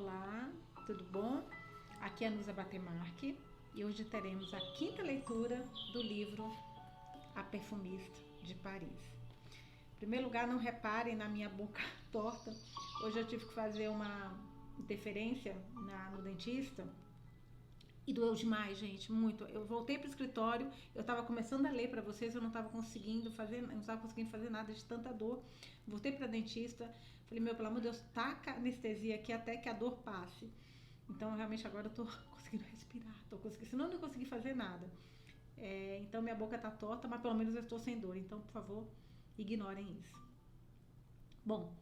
Olá, tudo bom? Aqui é a Nusa Batemarque e hoje teremos a quinta leitura do livro A Perfumista de Paris. Em primeiro lugar, não reparem na minha boca torta. Hoje eu tive que fazer uma interferência no dentista e doeu demais, gente, muito. Eu voltei para o escritório, eu estava começando a ler para vocês, eu não estava conseguindo fazer nada de tanta dor. Voltei para dentista, falei, meu, pelo amor de Deus, taca anestesia aqui até que a dor passe. Então, realmente, agora eu tô conseguindo respirar, senão eu não consegui fazer nada. Então, minha boca tá torta, mas pelo menos eu estou sem dor. Então, por favor, ignorem isso. Bom,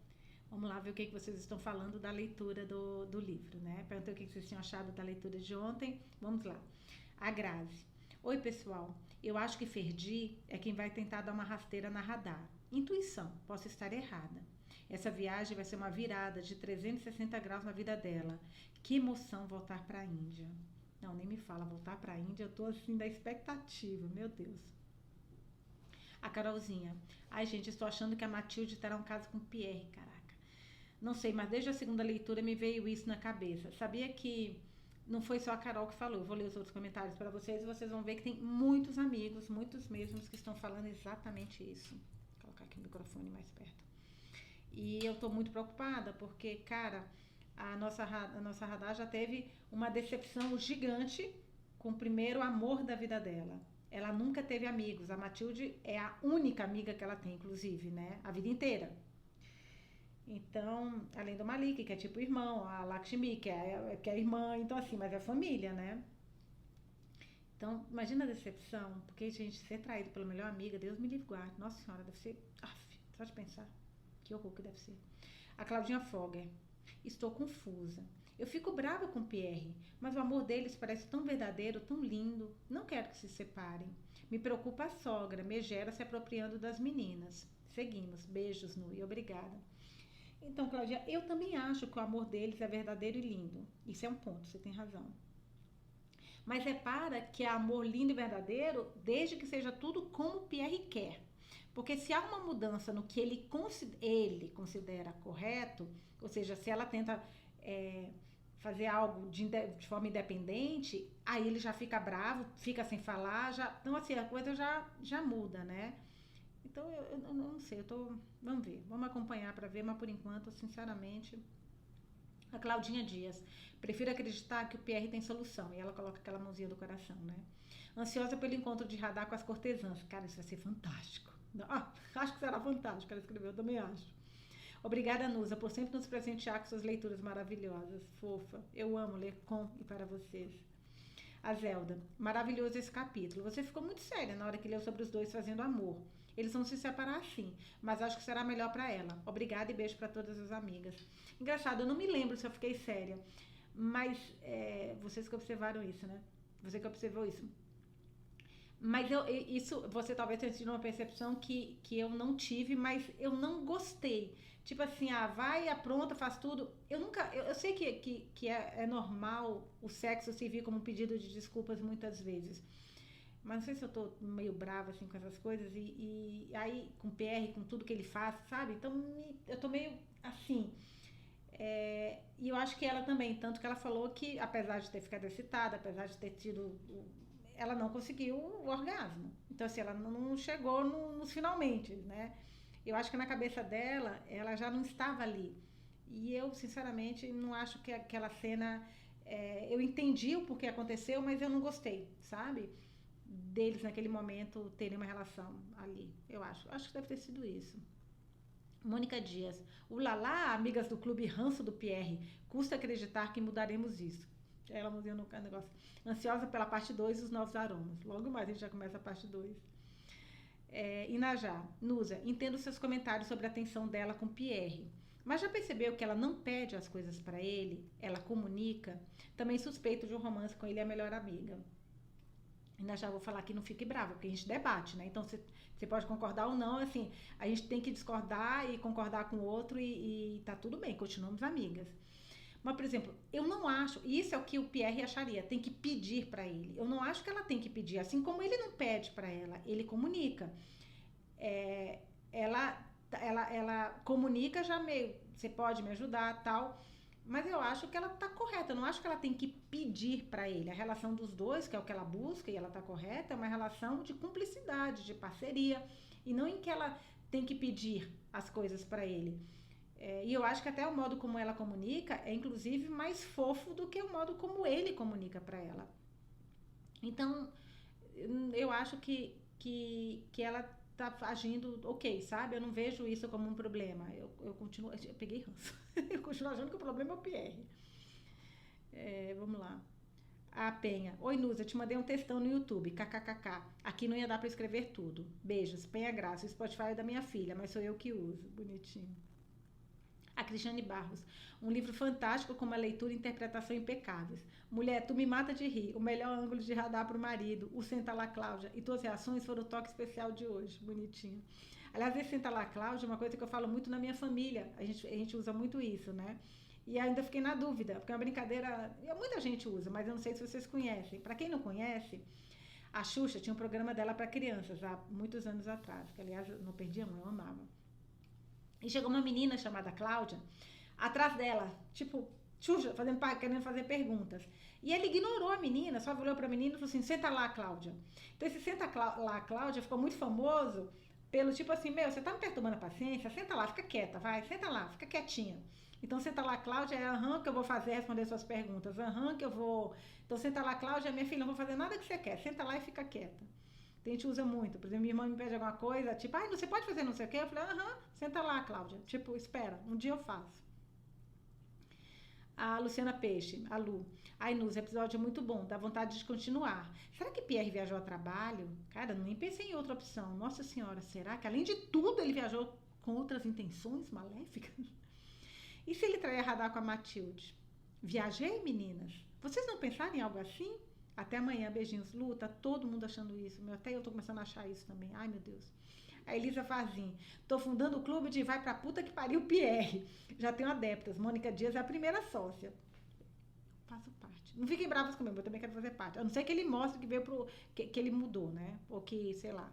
vamos lá ver o que vocês estão falando da leitura do livro, né? Perguntei o que vocês tinham achado da leitura de ontem. Vamos lá. A Grazi. Oi, pessoal. Eu acho que Ferdi é quem vai tentar dar uma rasteira na radar. Intuição, posso estar errada. Essa viagem vai ser uma virada de 360 graus na vida dela. Que emoção voltar para a Índia. Não, nem me fala, voltar para a Índia, eu tô assim da expectativa, meu Deus. A Carolzinha. Ai, gente, estou achando que a Matilde terá um caso com Pierre, caraca. Não sei, mas desde a segunda leitura me veio isso na cabeça. Sabia que não foi só a Carol que falou. Eu vou ler os outros comentários para vocês e vocês vão ver que tem muitos amigos, muitos mesmos, que estão falando exatamente isso. Vou colocar aqui o microfone mais perto. E eu tô muito preocupada porque, cara, a nossa Radar já teve uma decepção gigante com o primeiro amor da vida dela. Ela nunca teve amigos. A Matilde é a única amiga que ela tem, inclusive, né? A vida inteira. Então, além do Malik, que é tipo irmão, a Lakshmi, que é irmã, então assim, mas é família, né? Então, imagina a decepção, porque, gente, ser traído pela melhor amiga, Deus me livre guarde. Nossa Senhora, deve ser... só de pensar. Que horror que deve ser. A Claudinha Fogger. Estou confusa. Eu fico brava com Pierre, mas o amor deles parece tão verdadeiro, tão lindo. Não quero que se separem. Me preocupa a sogra, Megera se apropriando das meninas. Seguimos. Beijos, Nu, e obrigada. Então, Claudinha, eu também acho que o amor deles é verdadeiro e lindo. Isso é um ponto, você tem razão. Mas repara que é amor lindo e verdadeiro desde que seja tudo como Pierre quer. Porque se há uma mudança no que ele considera correto, ou seja, se ela tenta fazer algo de forma independente, aí ele já fica bravo, fica sem falar, então assim, a coisa já muda, né? Então eu não sei, vamos ver, vamos acompanhar para ver, mas por enquanto, sinceramente... A Claudinha Dias. Prefiro acreditar que o Pierre tem solução. E ela coloca aquela mãozinha do coração, né? Ansiosa pelo encontro de Radar com as cortesãs. Cara, isso vai ser fantástico. Acho que será fantástico. Ela escreveu, eu também acho. Obrigada, Nusa, por sempre nos presentear com suas leituras maravilhosas. Fofa. Eu amo ler com e para vocês. A Zelda. Maravilhoso esse capítulo. Você ficou muito séria na hora que leu sobre os dois fazendo amor. Eles vão se separar sim, mas acho que será melhor para ela. Obrigada e beijo para todas as amigas. Engraçado, eu não me lembro se eu fiquei séria, mas vocês que observaram isso, né? Você que observou isso. Mas isso, você talvez tenha tido uma percepção que eu não tive, mas eu não gostei. Tipo assim, vai, apronta, faz tudo. Eu sei que é normal o sexo servir como um pedido de desculpas muitas vezes. Mas não sei se eu tô meio brava assim com essas coisas e aí com o PR, com tudo que ele faz, sabe? Então eu tô meio assim. E eu acho que ela também, tanto que ela falou que apesar de ter ficado excitada, apesar de ter tido... Ela não conseguiu o orgasmo. Então assim, ela não chegou nos finalmente, né? Eu acho que na cabeça dela, ela já não estava ali. E eu, sinceramente, não acho que aquela cena... eu entendi o porquê aconteceu, mas eu não gostei, sabe? Deles naquele momento terem uma relação ali, eu acho que deve ter sido isso. Mônica Dias. Ulalá, amigas do clube ranço do Pierre, custa acreditar que mudaremos isso. Ela mudou no negócio. Ansiosa pela parte 2 dos novos aromas. Logo mais a gente já começa a parte 2. Inajá. Nusa, entendo seus comentários sobre a tensão dela com Pierre, mas já percebeu que ela não pede as coisas para ele, ela comunica? Também suspeito de um romance com ele e a melhor amiga. Ainda já vou falar que não fique brava, porque a gente debate, né? Então, você pode concordar ou não, assim, a gente tem que discordar e concordar com o outro e tá tudo bem, continuamos amigas. Mas, por exemplo, eu não acho, isso é o que o Pierre acharia, tem que pedir pra ele. Eu não acho que ela tem que pedir, assim como ele não pede pra ela, ele comunica. Ela comunica já meio, você pode me ajudar, tal, Mas eu acho que ela tá correta, eu não acho que ela tem que pedir para ele. A relação dos dois, que é o que ela busca e ela tá correta, é uma relação de cumplicidade, de parceria, e não em que ela tem que pedir as coisas para ele. E eu acho que até o modo como ela comunica é inclusive mais fofo do que o modo como ele comunica para ela. Então, eu acho que ela tá agindo ok, sabe? Eu não vejo isso como um problema. Eu continuo. Eu peguei ranço. Eu continuo achando que o problema é o Pierre. Vamos lá. A Penha. Oi, Nusa, te mandei um textão no YouTube. KKKK. Aqui não ia dar pra escrever tudo. Beijos. Penha Graça. O Spotify é da minha filha, mas sou eu que uso. Bonitinho. A Cristiane Barros. Um livro fantástico com uma leitura e interpretação impecáveis. Mulher, tu me mata de rir. O melhor ângulo de radar pro marido. O Senta lá, Cláudia. E tuas reações foram o toque especial de hoje. Bonitinho. Aliás, esse Senta lá, Cláudia é uma coisa que eu falo muito na minha família. A gente usa muito isso, né? E ainda fiquei na dúvida, porque é uma brincadeira. Muita gente usa, mas eu não sei se vocês conhecem. Para quem não conhece, a Xuxa tinha um programa dela para crianças há muitos anos atrás, que aliás eu não perdia, eu amava. E chegou uma menina chamada Cláudia atrás dela, tipo, Xuxa, querendo fazer perguntas. E ele ignorou a menina, só olhou para a menina e falou assim: senta lá, Cláudia. Então esse senta lá, Cláudia ficou muito famoso pelo tipo assim: meu, você tá me perturbando a paciência? Senta lá, fica quieta, vai, senta lá, fica quietinha. Então senta lá, Cláudia, é aham que eu vou fazer, responder suas perguntas, aham que eu vou. Então senta lá, Cláudia, minha filha, não vou fazer nada que você quer, senta lá e fica quieta. A gente usa muito. Por exemplo, minha irmã me pede alguma coisa, tipo, ai, você pode fazer não sei o quê? Eu falei, aham, senta lá, Cláudia. Tipo, espera, um dia eu faço. A Luciana Peixe, a Lu. Ai, Nus, episódio é muito bom, dá vontade de continuar. Será que Pierre viajou a trabalho? Cara, nem pensei em outra opção. Nossa Senhora, será que além de tudo ele viajou com outras intenções maléficas? E se ele trair a radar com a Matilde? Viajei, meninas? Vocês não pensaram em algo assim? Até amanhã, beijinhos. Lu, tá todo mundo achando isso. Até eu tô começando a achar isso também. Ai, meu Deus. A Elisa Fazin. Tô fundando o clube de vai pra puta que pariu Pierre. Já tenho adeptas. Mônica Dias é a primeira sócia. Faço parte. Não fiquem bravos comigo, eu também quero fazer parte. A não ser que ele mostre que veio que ele mudou, né? Ou que, sei lá,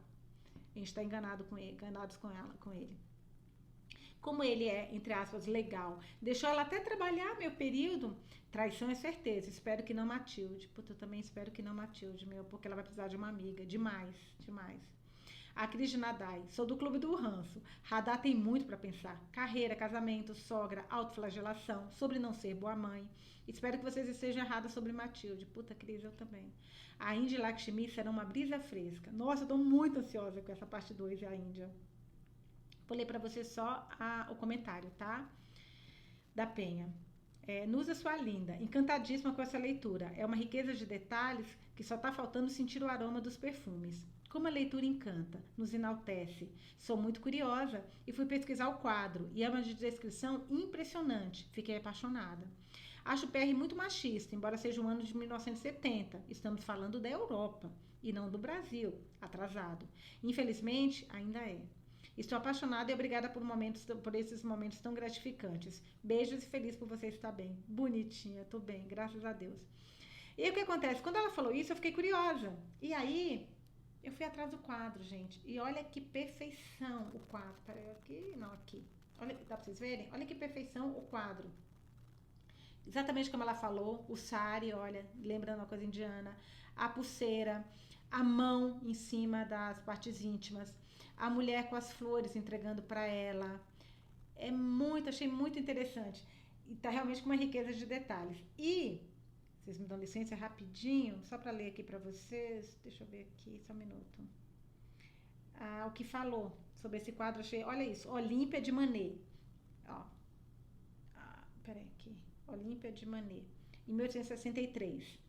a gente tá enganados com ele. Como ele é, entre aspas, legal. Deixou ela até trabalhar meu período. Traição é certeza. Espero que não Matilde. Puta, eu também espero que não Matilde, meu, porque ela vai precisar de uma amiga. Demais, demais. A Cris de Nadai. Sou do clube do ranço. Radar tem muito para pensar. Carreira, casamento, sogra, autoflagelação, sobre não ser boa mãe. Espero que vocês estejam erradas sobre Matilde. Puta, Cris, eu também. A Índia e Lakshmi serão uma brisa fresca. Nossa, eu tô muito ansiosa com essa parte 2 e a Índia. Vou ler para você só o comentário, tá? Da Penha. Nusa, sua linda, encantadíssima com essa leitura. É uma riqueza de detalhes que só tá faltando sentir o aroma dos perfumes. Como a leitura encanta, nos enaltece. Sou muito curiosa e fui pesquisar o quadro e é uma descrição impressionante. Fiquei apaixonada. Acho o PR muito machista, embora seja um ano de 1970. Estamos falando da Europa e não do Brasil, atrasado. Infelizmente, ainda é. Estou apaixonada e obrigada por esses momentos tão gratificantes. Beijos e feliz por você estar bem. Bonitinha, tô bem, graças a Deus. E aí o que acontece? Quando ela falou isso, eu fiquei curiosa. E aí, eu fui atrás do quadro, gente. E olha que perfeição o quadro. Peraí, aqui? Não, aqui. Olha, dá pra vocês verem? Olha que perfeição o quadro. Exatamente como ela falou. O sari, olha, lembrando uma coisa indiana. A pulseira, a mão em cima das partes íntimas. A mulher com as flores entregando para ela. Achei muito interessante. E tá realmente com uma riqueza de detalhes. E, vocês me dão licença rapidinho, só para ler aqui para vocês. Deixa eu ver aqui, só um minuto. O que falou sobre esse quadro, achei, olha isso, Olímpia de Manet. Ó. Peraí aqui. Olímpia de Manet. Em 1863.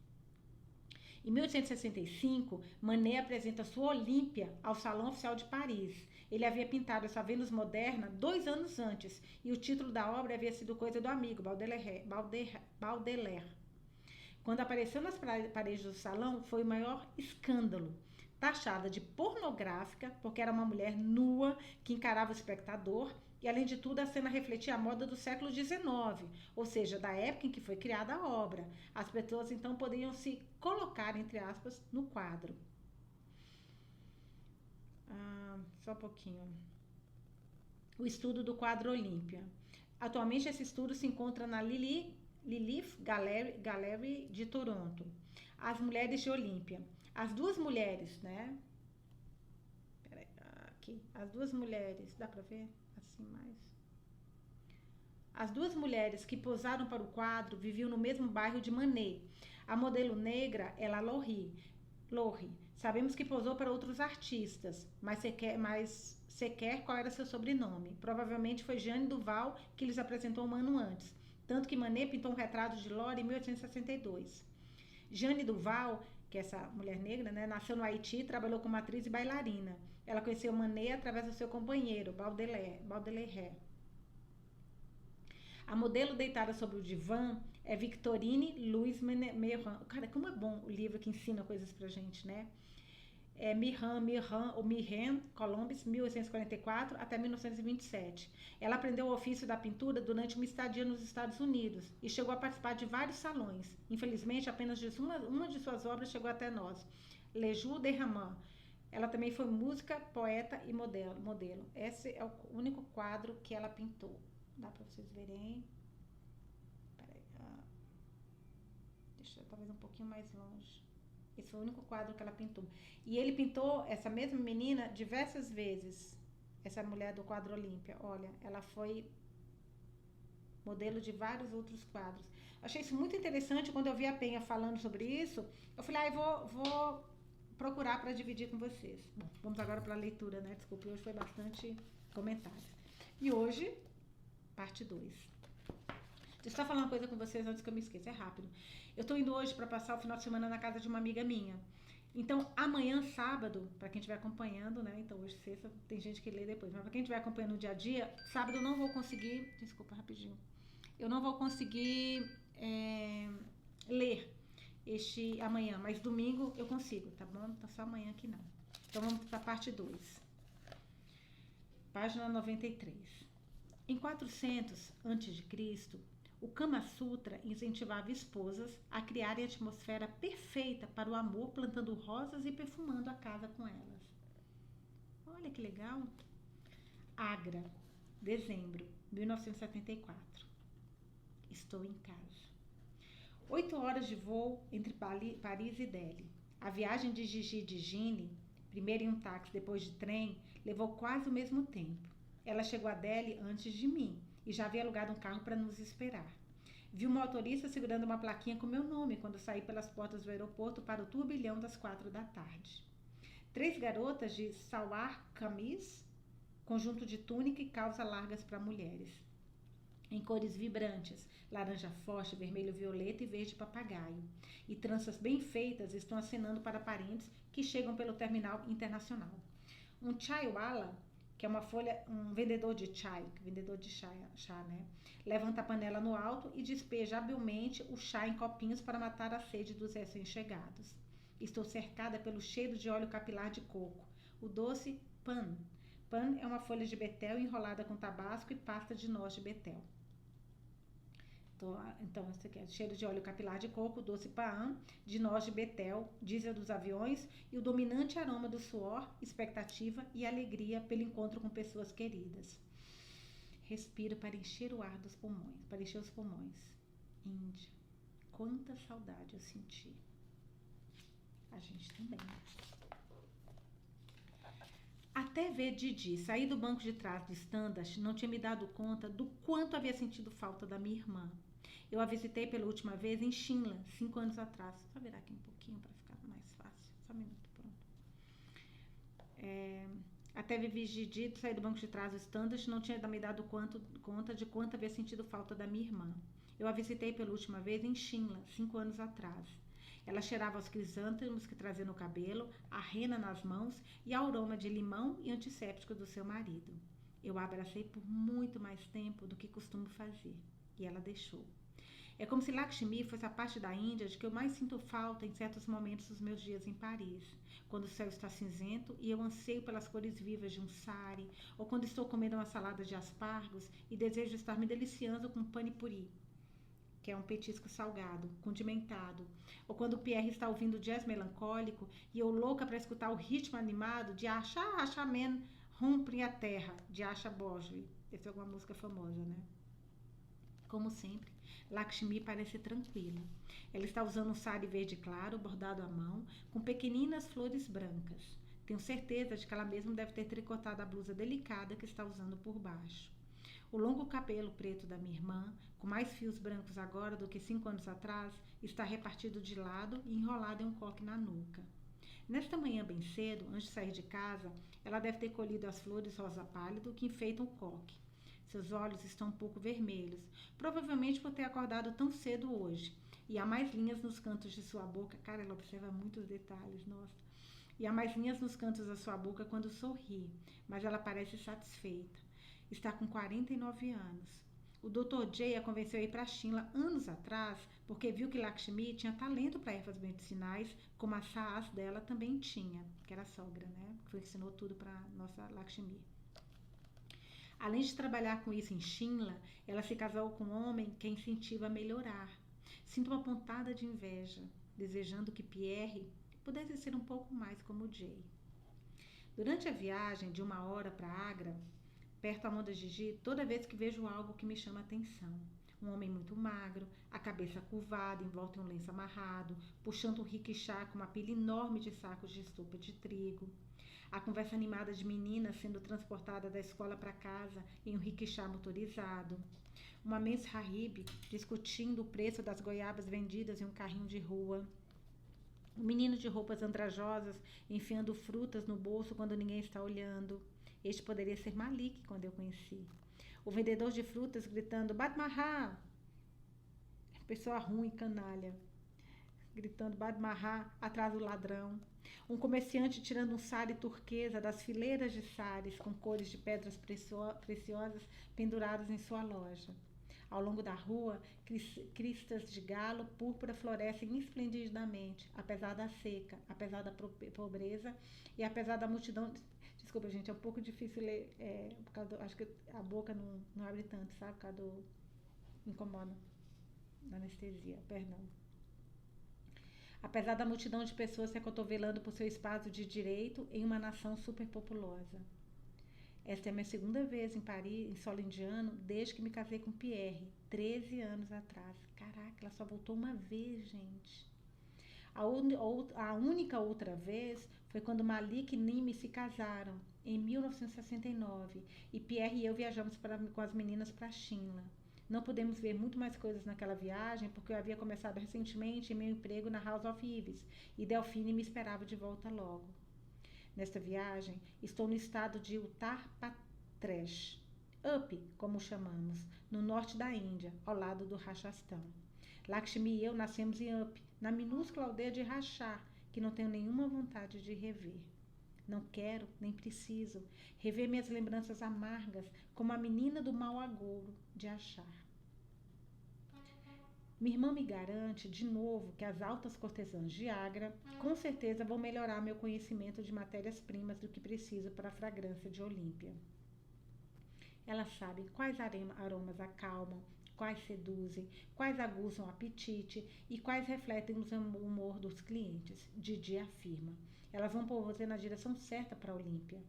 Em 1865, Manet apresenta sua Olímpia ao Salão Oficial de Paris. Ele havia pintado essa Vênus moderna 2 anos antes, e o título da obra havia sido coisa do amigo, Baudelaire. Quando apareceu nas paredes do salão, foi o maior escândalo. Taxada de pornográfica, porque era uma mulher nua que encarava o espectador, e além de tudo a cena refletia a moda do século XIX, ou seja, da época em que foi criada a obra. As pessoas então poderiam se colocar, entre aspas, no quadro. Só um pouquinho. O estudo do quadro Olímpia. Atualmente esse estudo se encontra na Lilith Gallery de Toronto. As mulheres de Olímpia. As duas mulheres, né? Peraí, aqui. As duas mulheres, dá pra ver? Assim mais. As duas mulheres que posaram para o quadro viviam no mesmo bairro de Manet. A modelo negra é a Laurie. Sabemos que posou para outros artistas, mas sequer qual era seu sobrenome. Provavelmente foi Jeanne Duval que lhes apresentou um ano antes. Tanto que Manet pintou um retrato de Laurie em 1862. Jeanne Duval, que é essa mulher negra, né, nasceu no Haiti e trabalhou como atriz e bailarina. Ela conheceu Manet através do seu companheiro, Baudelaire. A modelo deitada sobre o divã é Victorine Louise Meurant. Cara, como é bom o livro que ensina coisas pra gente, né? É Mirren Colombes, 1844 até 1927. Ela aprendeu o ofício da pintura durante uma estadia nos Estados Unidos e chegou a participar de vários salões. Infelizmente, apenas uma de suas obras chegou até nós. Le Jour de Raman. Ela também foi música, poeta e modelo. Esse é o único quadro que ela pintou. Dá pra vocês verem. Peraí. Deixa eu talvez um pouquinho mais longe. Esse foi o único quadro que ela pintou. E ele pintou essa mesma menina diversas vezes. Essa mulher do quadro Olímpia. Olha, ela foi modelo de vários outros quadros. Achei isso muito interessante. Quando eu vi a Penha falando sobre isso, eu falei, vou procurar para dividir com vocês. Bom, vamos agora para a leitura, né? Desculpe, hoje foi bastante comentário. E hoje, parte 2. Deixa eu só falar uma coisa com vocês antes que eu me esqueça, é rápido. Eu tô indo hoje para passar o final de semana na casa de uma amiga minha. Então, amanhã, sábado, para quem estiver acompanhando, né? Então, hoje, sexta, tem gente que lê depois. Mas para quem estiver acompanhando no dia a dia, sábado eu não vou conseguir... Desculpa, rapidinho. Eu não vou conseguir ler amanhã, mas domingo eu consigo, tá bom? Tá só amanhã que não. Então, vamos para a parte 2. Página 93. Em 400 a.C., o Kama Sutra incentivava esposas a criarem a atmosfera perfeita para o amor, plantando rosas e perfumando a casa com elas. Olha que legal! Agra, dezembro, 1974. Estou em casa. 8 horas de voo entre Paris e Delhi. A viagem de Gigi de Gine, primeiro em um táxi, depois de trem, levou quase o mesmo tempo. Ela chegou a Delhi antes de mim e já havia alugado um carro para nos esperar. Vi um motorista segurando uma plaquinha com meu nome quando saí pelas portas do aeroporto para o turbilhão das 4 da tarde. 3 garotas de salwar kameez, conjunto de túnica e calça largas para mulheres, em cores vibrantes, laranja forte, vermelho violeta e verde papagaio. E tranças bem feitas estão acenando para parentes que chegam pelo terminal internacional. Um chaiwala, que é um vendedor de chá, né? Levanta a panela no alto e despeja habilmente o chá em copinhos para matar a sede dos recém-chegados. Estou cercada pelo cheiro de óleo capilar de coco, o doce pan. Pan é uma folha de betel enrolada com tabasco e pasta de noz de betel. Então, isso aqui é cheiro de óleo capilar de coco, doce pan, de noz de betel, diesel dos aviões e o dominante aroma do suor, expectativa e alegria pelo encontro com pessoas queridas. Respiro para encher o ar dos pulmões, para encher os pulmões. Índia, quanta saudade eu senti. A gente também. Até ver Didi sair do banco de trás do Standard, não tinha me dado conta do quanto havia sentido falta da minha irmã. Eu a visitei pela última vez em Shimla, 5 anos atrás. Só virar aqui um pouquinho para ficar mais fácil. Só um minuto, pronto. Até ver Didi sair do banco de trás do Standard, não tinha me dado conta de quanto havia sentido falta da minha irmã. Eu a visitei pela última vez em Shimla, 5 anos atrás. Ela cheirava os crisântemos que trazia no cabelo, a rena nas mãos e a aroma de limão e antisséptico do seu marido. Eu a abracei por muito mais tempo do que costumo fazer. E ela deixou. É como se Lakshmi fosse a parte da Índia de que eu mais sinto falta em certos momentos dos meus dias em Paris. Quando o céu está cinzento e eu anseio pelas cores vivas de um sari, ou quando estou comendo uma salada de aspargos e desejo estar me deliciando com pani puri, que é um petisco salgado, condimentado. Ou quando o Pierre está ouvindo jazz melancólico e eu louca para escutar o ritmo animado de Asha Men Rompre a Terra, de Asha Bosley. Essa é uma música famosa, né? Como sempre, Lakshmi parece tranquila. Ela está usando um sari verde claro, bordado à mão, com pequeninas flores brancas. Tenho certeza de que ela mesma deve ter tricotado a blusa delicada que está usando por baixo. O longo cabelo preto da minha irmã, com mais fios brancos agora do que 5 anos atrás, está repartido de lado e enrolado em um coque na nuca. Nesta manhã bem cedo, antes de sair de casa, ela deve ter colhido as flores rosa pálido que enfeitam o coque. Seus olhos estão um pouco vermelhos, provavelmente por ter acordado tão cedo hoje. E há mais linhas nos cantos de sua boca. Cara, ela observa muitos detalhes, nossa. E há mais linhas nos cantos da sua boca quando sorri, mas ela parece satisfeita. Está com 49 anos. O Dr. Jay a convenceu a ir para a China anos atrás, porque viu que Lakshmi tinha talento para ervas medicinais, como a Saas dela também tinha, que era a sogra, né? Que ensinou tudo para nossa Lakshmi. Além de trabalhar com isso em Shimla, ela se casou com um homem que a incentiva a melhorar. Sinto uma pontada de inveja, desejando que Pierre pudesse ser um pouco mais como Jay. Durante a viagem de 1 hora para Agra, perto a mão da Gigi, toda vez que vejo algo que me chama a atenção. Um homem muito magro, a cabeça curvada, envolto em um lenço amarrado, puxando um rickshaw com uma pilha enorme de sacos de sopa de trigo. A conversa animada de meninas sendo transportada da escola para casa em um rickshaw motorizado. Uma Mens Sahib discutindo o preço das goiabas vendidas em um carrinho de rua. Um menino de roupas andrajosas enfiando frutas no bolso quando ninguém está olhando. Este poderia ser Malik quando eu conheci. O vendedor de frutas gritando Badmahá! Pessoa ruim, canalha. Gritando Badmahá atrás do ladrão. Um comerciante tirando um sari turquesa das fileiras de saris com cores de pedras preciosas penduradas em sua loja. Ao longo da rua, cristas de galo púrpura florescem esplendidamente, apesar da seca, apesar da pobreza e apesar da multidão. Desculpa, gente, é um pouco difícil ler, por causa acho que a boca não abre tanto, sabe? Por causa do. Incomoda. Da anestesia, perdão. Apesar da multidão de pessoas se acotovelando por seu espaço de direito em uma nação superpopulosa. Esta é a minha segunda vez em Paris, em solo indiano, desde que me casei com Pierre, 13 anos atrás. Caraca, ela só voltou uma vez, gente. A única outra vez foi quando Malik e Nimi se casaram, em 1969, e Pierre e eu viajamos com as meninas para a China. Não pudemos ver muito mais coisas naquela viagem, porque eu havia começado recentemente meu emprego na House of Ives, e Delphine me esperava de volta logo. Nesta viagem, estou no estado de Uttar Pradesh, Up, como chamamos, no norte da Índia, ao lado do Rajastão. Lakshmi e eu nascemos em Up, na minúscula aldeia de Rachar, que não tenho nenhuma vontade de rever. Não quero, nem preciso, rever minhas lembranças amargas, como a menina do mau agouro de Achar. Minha irmã me garante, de novo, que as altas cortesãs de Agra com certeza vão melhorar meu conhecimento de matérias-primas do que preciso para a fragrância de Olímpia. Elas sabem quais aromas acalmam, quais seduzem, quais aguçam o apetite e quais refletem o humor dos clientes, Didi afirma. Elas vão pôr você na direção certa para Olímpia.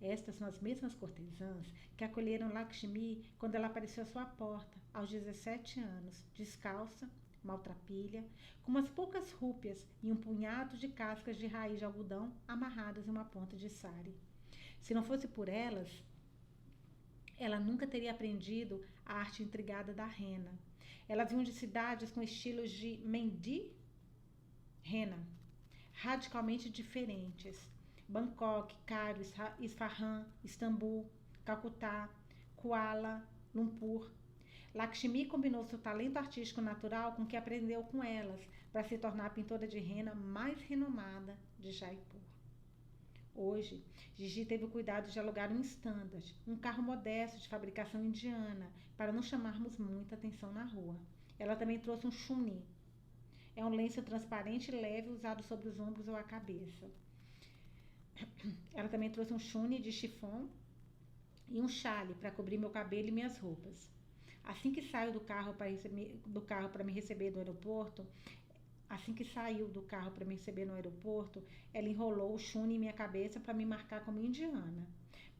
Estas são as mesmas cortesãs que acolheram Lakshmi quando ela apareceu à sua porta, aos 17 anos, descalça, maltrapilha, com umas poucas rúpias e um punhado de cascas de raiz de algodão amarradas em uma ponta de sari. Se não fosse por elas, ela nunca teria aprendido a arte intrigada da rena. Elas vinham de cidades com estilos de Mehndi, rena, radicalmente diferentes. Bangkok, Cairo, Isfahan, Istambul, Calcutá, Kuala Lumpur. Lakshmi combinou seu talento artístico natural com o que aprendeu com elas para se tornar a pintora de rena mais renomada de Jaipur. Hoje, Gigi teve o cuidado de alugar um standard, um carro modesto de fabricação indiana, para não chamarmos muita atenção na rua. Ela também trouxe um chuni. É um lenço transparente e leve usado sobre os ombros ou a cabeça. Ela também trouxe um chuni de chiffon e um chale para cobrir meu cabelo e minhas roupas. Assim que saiu do carro para me receber no aeroporto, ela enrolou o chuni em minha cabeça para me marcar como indiana.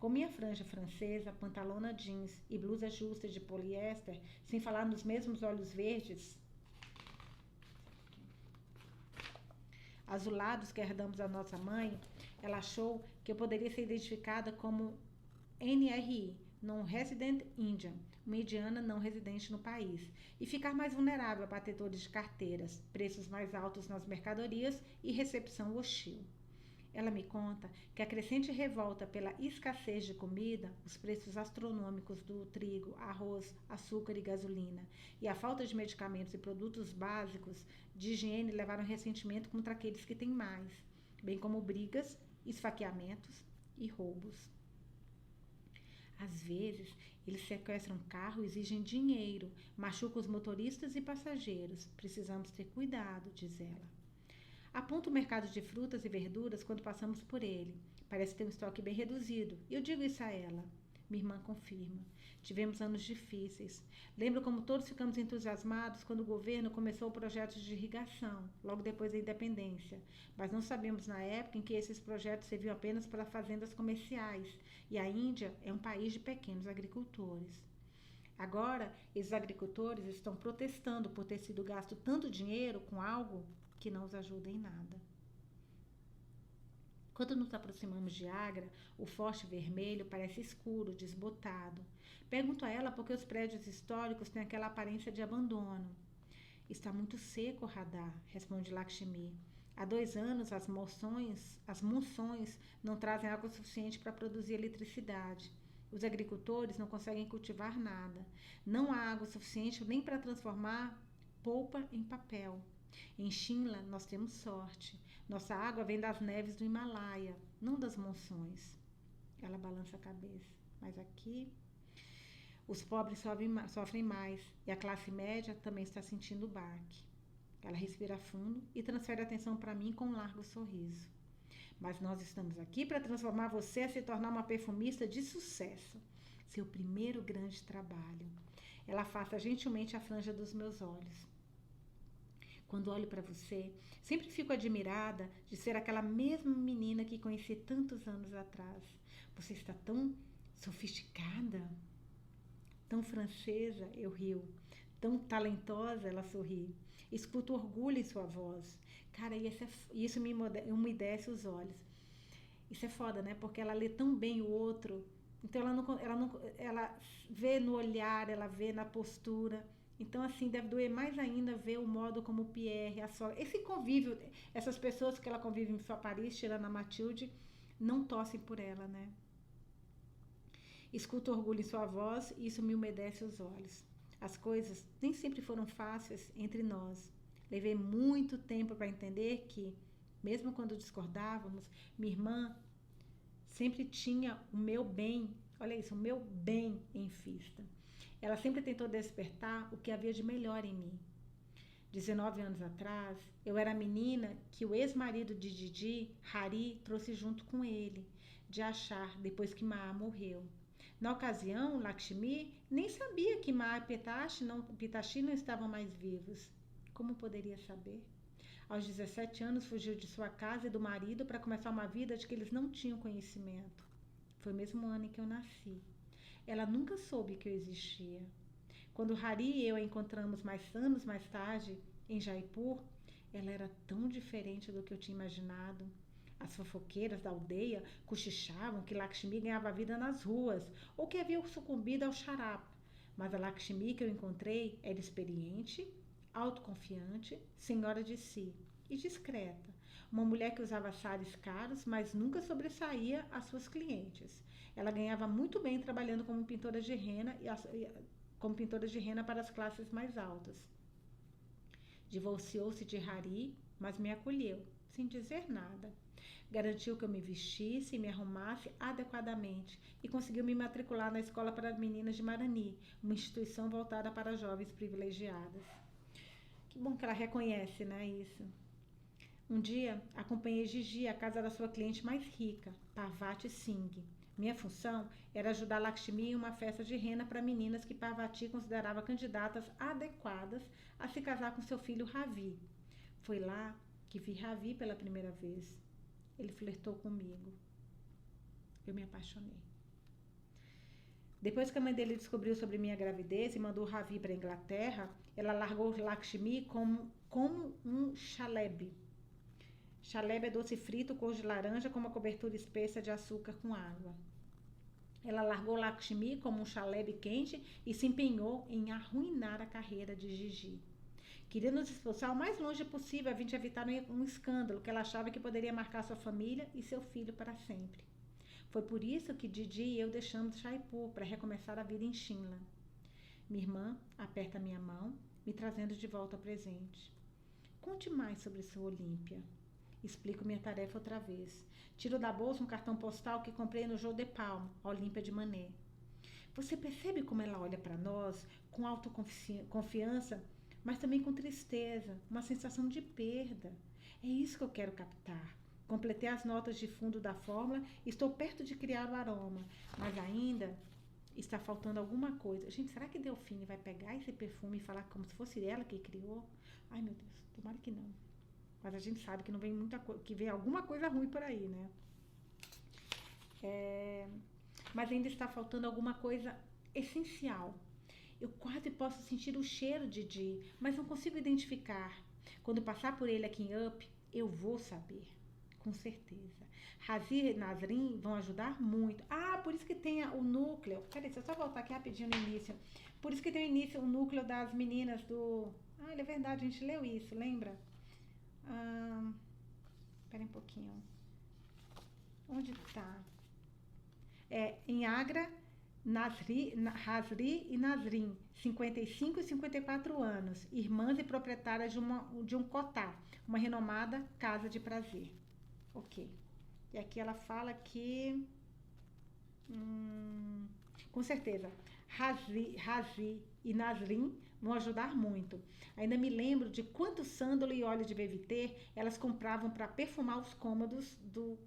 Com minha franja francesa, pantalona jeans e blusa justa de poliéster, sem falar nos mesmos olhos verdes azulados que herdamos da nossa mãe, ela achou que eu poderia ser identificada como NRI, Non-Resident Indian, uma indiana não residente no país, e ficar mais vulnerável a batedores de carteiras, preços mais altos nas mercadorias e recepção hostil. Ela me conta que a crescente revolta pela escassez de comida, os preços astronômicos do trigo, arroz, açúcar e gasolina, e a falta de medicamentos e produtos básicos de higiene levaram ressentimento contra aqueles que têm mais, bem como brigas, esfaqueamentos e roubos. Às vezes, eles sequestram carro e exigem dinheiro, machucam os motoristas e passageiros. Precisamos ter cuidado, diz ela. Aponta o mercado de frutas e verduras quando passamos por ele. Parece ter um estoque bem reduzido. E eu digo isso a ela. Minha irmã confirma. Tivemos anos difíceis. Lembro como todos ficamos entusiasmados quando o governo começou projetos de irrigação, logo depois da independência. Mas não sabemos na época em que esses projetos serviam apenas para fazendas comerciais. E a Índia é um país de pequenos agricultores. Agora, esses agricultores estão protestando por ter sido gasto tanto dinheiro com algo que não os ajuda em nada. Quando nos aproximamos de Agra, o Forte Vermelho parece escuro, desbotado. Pergunto a ela por que os prédios históricos têm aquela aparência de abandono. Está muito seco, Radha, responde Lakshmi. Há 2 anos as monções não trazem água suficiente para produzir eletricidade. Os agricultores não conseguem cultivar nada. Não há água suficiente nem para transformar polpa em papel. Em Shimla, nós temos sorte. Nossa água vem das neves do Himalaia, não das monções. Ela balança a cabeça. Mas aqui, os pobres sofrem mais e a classe média também está sentindo o baque. Ela respira fundo e transfere a atenção para mim com um largo sorriso. Mas nós estamos aqui para transformar você a se tornar uma perfumista de sucesso. Seu primeiro grande trabalho. Ela afasta gentilmente a franja dos meus olhos. Quando olho para você, sempre fico admirada de ser aquela mesma menina que conheci tantos anos atrás. Você está tão sofisticada, tão francesa, eu rio, tão talentosa, ela sorri. Escuto orgulho em sua voz. Cara, isso me umedece os olhos. Isso é foda, né? Porque ela lê tão bem o outro. Então ela vê no olhar, ela vê na postura. Então, assim, deve doer mais ainda ver o modo como o Pierre, a sogra, esse convívio, essas pessoas que ela convive em Paris, tirando a Matilde, não torcem por ela, né? Escuto orgulho em sua voz e isso me umedece os olhos. As coisas nem sempre foram fáceis entre nós. Levei muito tempo para entender que, mesmo quando discordávamos, minha irmã sempre tinha o meu bem, olha isso, o meu bem em vista. Ela sempre tentou despertar o que havia de melhor em mim. 19 anos atrás, eu era a menina que o ex-marido de Didi, Hari, trouxe junto com ele, de Achar, depois que Maa morreu. Na ocasião, Lakshmi nem sabia que Maa e Pitashi não estavam mais vivos. Como poderia saber? Aos 17 anos, fugiu de sua casa e do marido para começar uma vida de que eles não tinham conhecimento. Foi o mesmo ano em que eu nasci. Ela nunca soube que eu existia. Quando Hari e eu a encontramos anos mais tarde, em Jaipur, ela era tão diferente do que eu tinha imaginado. As fofoqueiras da aldeia cochichavam que Lakshmi ganhava vida nas ruas ou que havia sucumbido ao xarapa. Mas a Lakshmi que eu encontrei era experiente, autoconfiante, senhora de si e discreta. Uma mulher que usava sares caros, mas nunca sobressaía às suas clientes. Ela ganhava muito bem trabalhando como pintora de rena para as classes mais altas. Divorciou-se de Hari, mas me acolheu, sem dizer nada. Garantiu que eu me vestisse e me arrumasse adequadamente e conseguiu me matricular na escola para meninas de Marani, uma instituição voltada para jovens privilegiadas. Que bom que ela reconhece, né, isso. Um dia, acompanhei Gigi à casa da sua cliente mais rica, Parvati Singh. Minha função era ajudar Lakshmi em uma festa de rena para meninas que Parvati considerava candidatas adequadas a se casar com seu filho Ravi. Foi lá que vi Ravi pela primeira vez. Ele flertou comigo. Eu me apaixonei. Depois que a mãe dele descobriu sobre minha gravidez e mandou Ravi para a Inglaterra, ela largou Lakshmi como um chalebe. Chalebe é doce frito, cor de laranja, com uma cobertura espessa de açúcar com água. Ela largou Lakshmi como um chalebe quente e se empenhou em arruinar a carreira de Gigi. Queria nos expulsar o mais longe possível a fim de evitar um escândalo que ela achava que poderia marcar sua família e seu filho para sempre. Foi por isso que Didi e eu deixamos Jaipur para recomeçar a vida em Shimla. Minha irmã aperta minha mão, me trazendo de volta ao presente. Conte mais sobre sua Olímpia. Explico minha tarefa outra vez. Tiro da bolsa um cartão postal que comprei no Jô de Palme, a Olímpia de Manet. Você percebe como ela olha para nós com autoconfiança, mas também com tristeza, uma sensação de perda. É isso que eu quero captar. Completei as notas de fundo da fórmula e estou perto de criar o aroma, mas ainda está faltando alguma coisa. Gente, será que Delfine vai pegar esse perfume e falar como se fosse ela que criou? Ai, meu Deus, tomara que não. Mas a gente sabe que não vem que vem alguma coisa ruim por aí, né? Mas ainda está faltando alguma coisa essencial. Eu quase posso sentir o cheiro de Di, mas não consigo identificar. Quando passar por ele aqui em Up, eu vou saber. Com certeza. Razi e Nazrin vão ajudar muito. Ah, por isso que tem o núcleo. Peraí, deixa eu só voltar aqui rapidinho no início. Por isso que tem o núcleo das meninas do... Ah, é verdade, a gente leu isso, lembra? Espera um pouquinho. Onde está? Em Agra, Hazri e Nazrin, 55 e 54 anos, irmãs e proprietárias de um kotá, uma renomada casa de prazer. Ok. E aqui ela fala que... com certeza, Razi e Nazrin vão ajudar muito. Ainda me lembro de quanto sândalo e óleo de BVT elas compravam para perfumar os cômodos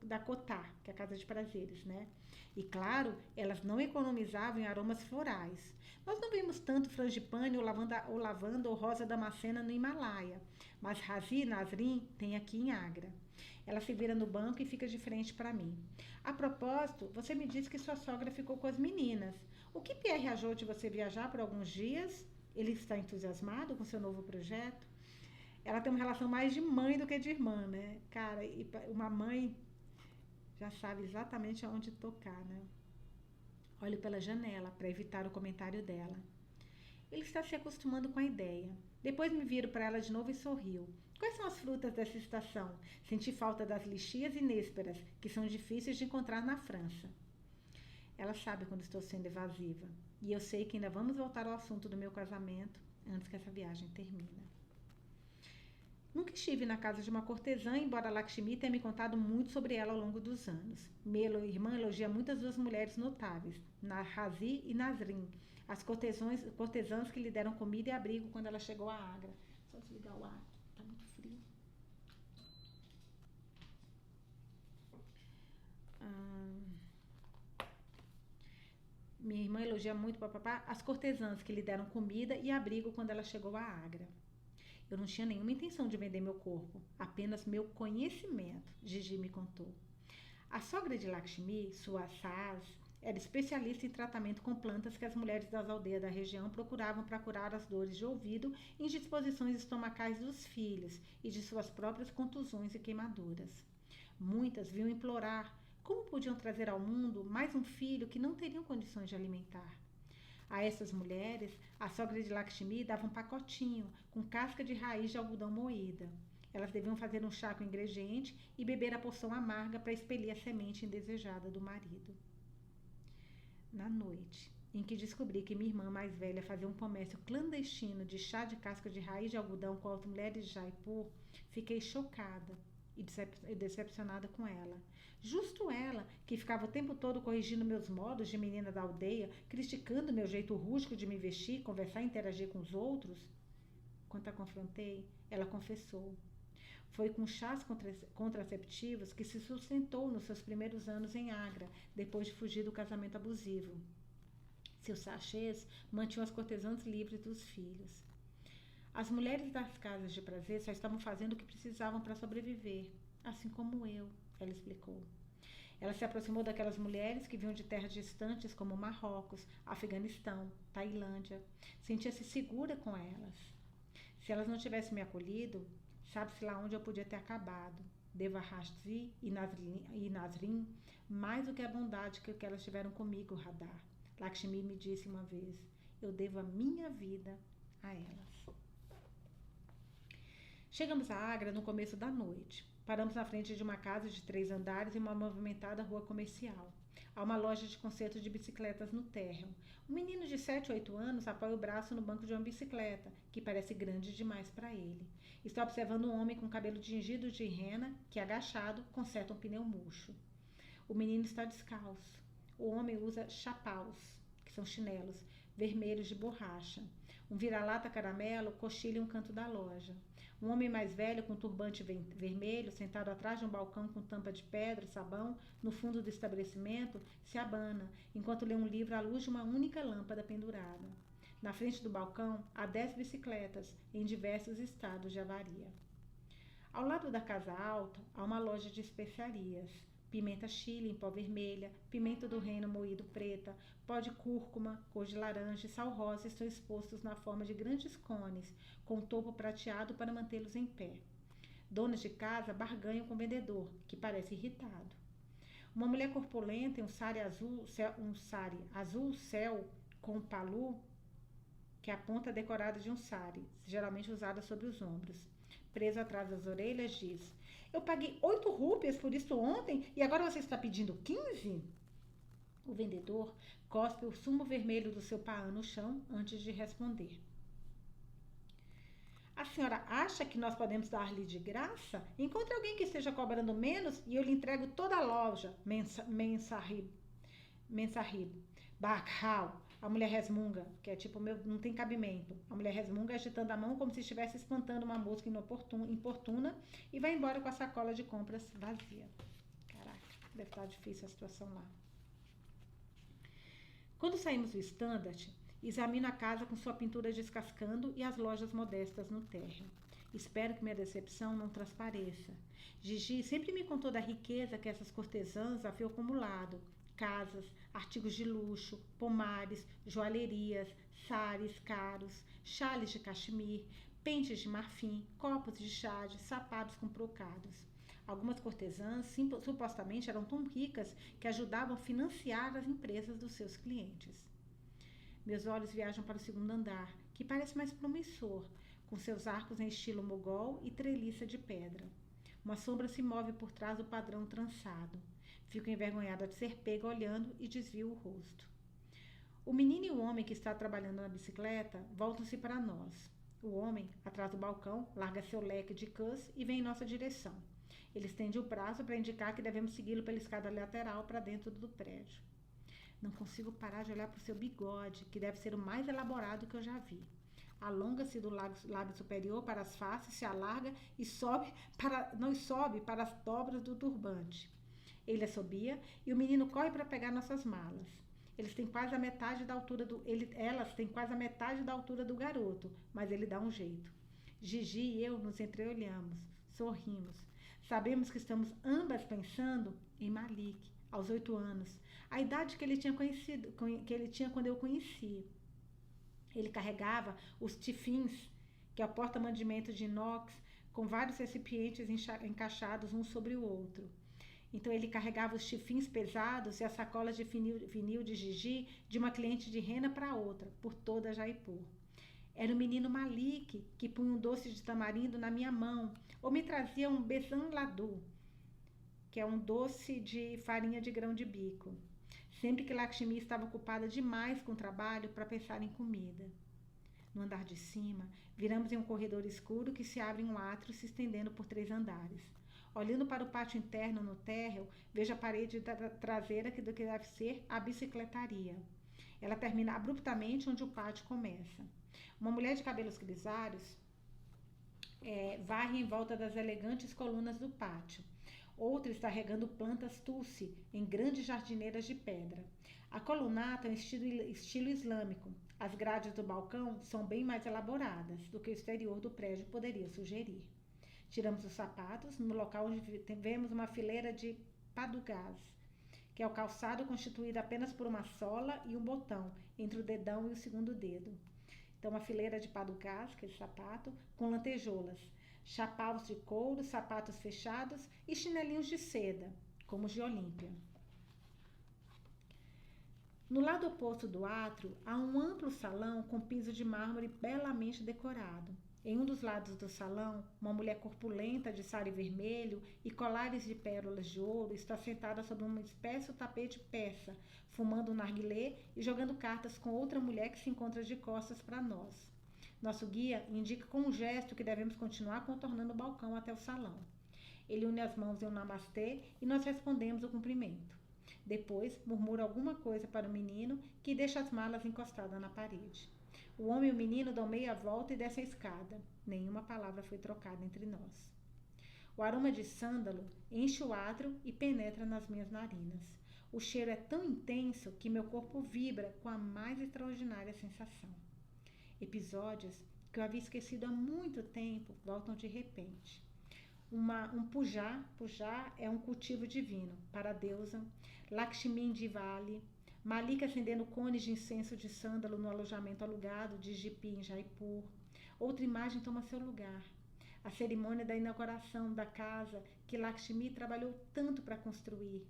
da Kotá, que é a casa de prazeres, né? E claro, elas não economizavam em aromas florais. Nós não vimos tanto frangipane ou lavanda ou rosa damascena no Himalaia, mas Razi e Nazrin tem aqui em Agra. Ela se vira no banco e fica de frente para mim. A propósito, você me disse que sua sogra ficou com as meninas. O que Pierre achou de você viajar por alguns dias? Ele está entusiasmado com seu novo projeto? Ela tem uma relação mais de mãe do que de irmã, né? Cara, e uma mãe já sabe exatamente aonde tocar, né? Olho pela janela para evitar o comentário dela. Ele está se acostumando com a ideia. Depois me viro para ela de novo e sorriu. Quais são as frutas dessa estação? Senti falta das lixias e nésperas, que são difíceis de encontrar na França. Ela sabe quando estou sendo evasiva. E eu sei que ainda vamos voltar ao assunto do meu casamento antes que essa viagem termine. Nunca estive na casa de uma cortesã, embora Lakshmi tenha me contado muito sobre ela ao longo dos anos. Minha irmã elogia muitas duas mulheres notáveis, Razi e Nazrin, as cortesãs que lhe deram comida e abrigo quando ela chegou a Agra. Só desligar o ar, tá muito frio. Minha irmã elogia muito as cortesãs que lhe deram comida e abrigo quando ela chegou a Agra. Eu não tinha nenhuma intenção de vender meu corpo, apenas meu conhecimento, Gigi me contou. A sogra de Lakshmi, sua Saas, era especialista em tratamento com plantas que as mulheres das aldeias da região procuravam para curar as dores de ouvido e indisposições estomacais dos filhos e de suas próprias contusões e queimaduras. Muitas vinham implorar como podiam trazer ao mundo mais um filho que não teriam condições de alimentar. A essas mulheres, a sogra de Lakshmi dava um pacotinho com casca de raiz de algodão moída. Elas deviam fazer um chá com ingrediente e beber a poção amarga para expelir a semente indesejada do marido. Na noite em que descobri que minha irmã mais velha fazia um comércio clandestino de chá de casca de raiz de algodão com as mulheres de Jaipur, fiquei chocada e decepcionada com ela. Justo ela, que ficava o tempo todo corrigindo meus modos de menina da aldeia, criticando meu jeito rústico de me vestir, conversar e interagir com os outros. Quando a confrontei, ela confessou. Foi com chás contraceptivos que se sustentou nos seus primeiros anos em Agra, depois de fugir do casamento abusivo. Seus sachês mantinham as cortesãs livres dos filhos. As mulheres das casas de prazer só estavam fazendo o que precisavam para sobreviver, assim como eu, ela explicou. Ela se aproximou daquelas mulheres que vinham de terras distantes como Marrocos, Afeganistão, Tailândia. Sentia-se segura com elas. Se elas não tivessem me acolhido, sabe-se lá onde eu podia ter acabado. Devo a Hajji e Nasrin mais do que a bondade que elas tiveram comigo, Radar. Lakshmi me disse uma vez, eu devo a minha vida a elas. Chegamos a Agra no começo da noite. Paramos na frente de uma casa de 3 andares e uma movimentada rua comercial. Há uma loja de conserto de bicicletas no térreo. Um menino de 7 ou 8 anos apoia o braço no banco de uma bicicleta, que parece grande demais para ele. Está observando um homem com cabelo tingido de rena, que, agachado, conserta um pneu murcho. O menino está descalço. O homem usa chapaus, que são chinelos, vermelhos de borracha. Um vira-lata caramelo cochila em um canto da loja. Um homem mais velho, com turbante vermelho, sentado atrás de um balcão com tampa de pedra e sabão, no fundo do estabelecimento, se abana, enquanto lê um livro à luz de uma única lâmpada pendurada. Na frente do balcão, há 10 bicicletas, em diversos estados de avaria. Ao lado da casa alta, há uma loja de especiarias. Pimenta chile em pó vermelha, pimenta do reino moído preta, pó de cúrcuma, cor de laranja e sal rosa estão expostos na forma de grandes cones, com topo prateado para mantê-los em pé. Donas de casa barganham com o vendedor, que parece irritado. Uma mulher corpulenta em um sari azul céu com palu, que é a ponta decorada de um sari, geralmente usada sobre os ombros. Preso atrás das orelhas, diz: eu paguei 8 rúpias por isso ontem e agora você está pedindo 15? O vendedor cospe o sumo vermelho do seu paã no chão antes de responder. A senhora acha que nós podemos dar-lhe de graça? Encontre alguém que esteja cobrando menos e eu lhe entrego toda a loja. Mensahib. Bakhal. A mulher resmunga, que é tipo, não tem cabimento. A mulher resmunga agitando a mão como se estivesse espantando uma mosca importuna e vai embora com a sacola de compras vazia. Caraca, deve estar difícil a situação lá. Quando saímos do Standard, examino a casa com sua pintura descascando e as lojas modestas no térreo. Espero que minha decepção não transpareça. Gigi sempre me contou da riqueza que essas cortesãs haviam acumulado. Casas, artigos de luxo, pomares, joalherias, sares caros, chales de cachemir, pentes de marfim, copos de chá, sapatos com brocados. Algumas cortesãs supostamente eram tão ricas que ajudavam a financiar as empresas dos seus clientes. Meus olhos viajam para o segundo andar, que parece mais promissor, com seus arcos em estilo mogol e treliça de pedra. Uma sombra se move por trás do padrão trançado. Fico envergonhada de ser pega olhando e desvio o rosto. O menino e o homem que está trabalhando na bicicleta voltam-se para nós. O homem, atrás do balcão, larga seu leque de cãs e vem em nossa direção. Ele estende o braço para indicar que devemos segui-lo pela escada lateral para dentro do prédio. Não consigo parar de olhar para o seu bigode, que deve ser o mais elaborado que eu já vi. Alonga-se do lábio superior para as faces, se alarga e sobe para as dobras do turbante. Ele assobia e o menino corre para pegar nossas malas. Elas têm quase a metade da altura do garoto, mas ele dá um jeito. Gigi e eu nos entreolhamos, sorrimos. Sabemos que estamos ambas pensando em Malik, aos 8 anos, a idade que ele tinha quando eu o conheci. Ele carregava os tifins, que é o porta-mandimento de inox, com vários recipientes encaixados um sobre o outro. Então ele carregava os tifins pesados e as sacolas de vinil de Gigi de uma cliente de rena para outra, por toda Jaipur. Era o menino Malik que punha um doce de tamarindo na minha mão, ou me trazia um besan laddu, que é um doce de farinha de grão de bico, sempre que Lakshmi estava ocupada demais com o trabalho para pensar em comida. No andar de cima, viramos em um corredor escuro que se abre em um átrio se estendendo por 3 andares. Olhando para o pátio interno no térreo, vejo a parede traseira do que deve ser a bicicletaria. Ela termina abruptamente onde o pátio começa. Uma mulher de cabelos grisalhos varre em volta das elegantes colunas do pátio. Outra está regando plantas tulsi em grandes jardineiras de pedra. A colunata é um estilo islâmico. As grades do balcão são bem mais elaboradas do que o exterior do prédio poderia sugerir. Tiramos os sapatos no local onde vemos uma fileira de padugás, que é o calçado constituído apenas por uma sola e um botão entre o dedão e o segundo dedo. Então, uma fileira de paducás, aquele sapato, com lantejoulas, chapaus de couro, sapatos fechados e chinelinhos de seda, como os de Olímpia. No lado oposto do átrio, há um amplo salão com piso de mármore belamente decorado. Em um dos lados do salão, uma mulher corpulenta de sari vermelho e colares de pérolas de ouro está sentada sobre um espesso tapete persa, fumando um narguilé e jogando cartas com outra mulher que se encontra de costas para nós. Nosso guia indica com um gesto que devemos continuar contornando o balcão até o salão. Ele une as mãos em um namastê e nós respondemos o cumprimento. Depois, murmura alguma coisa para o menino, que deixa as malas encostadas na parede. O homem e o menino dão meia volta e descem a escada. Nenhuma palavra foi trocada entre nós. O aroma de sândalo enche o átrio e penetra nas minhas narinas. O cheiro é tão intenso que meu corpo vibra com a mais extraordinária sensação. Episódios que eu havia esquecido há muito tempo voltam de repente. Um puja é um cultivo divino para a deusa Lakshmi Divali, Malika acendendo cones de incenso de sândalo no alojamento alugado de Jipi em Jaipur. Outra imagem toma seu lugar. A cerimônia da inauguração da casa que Lakshmi trabalhou tanto para construir.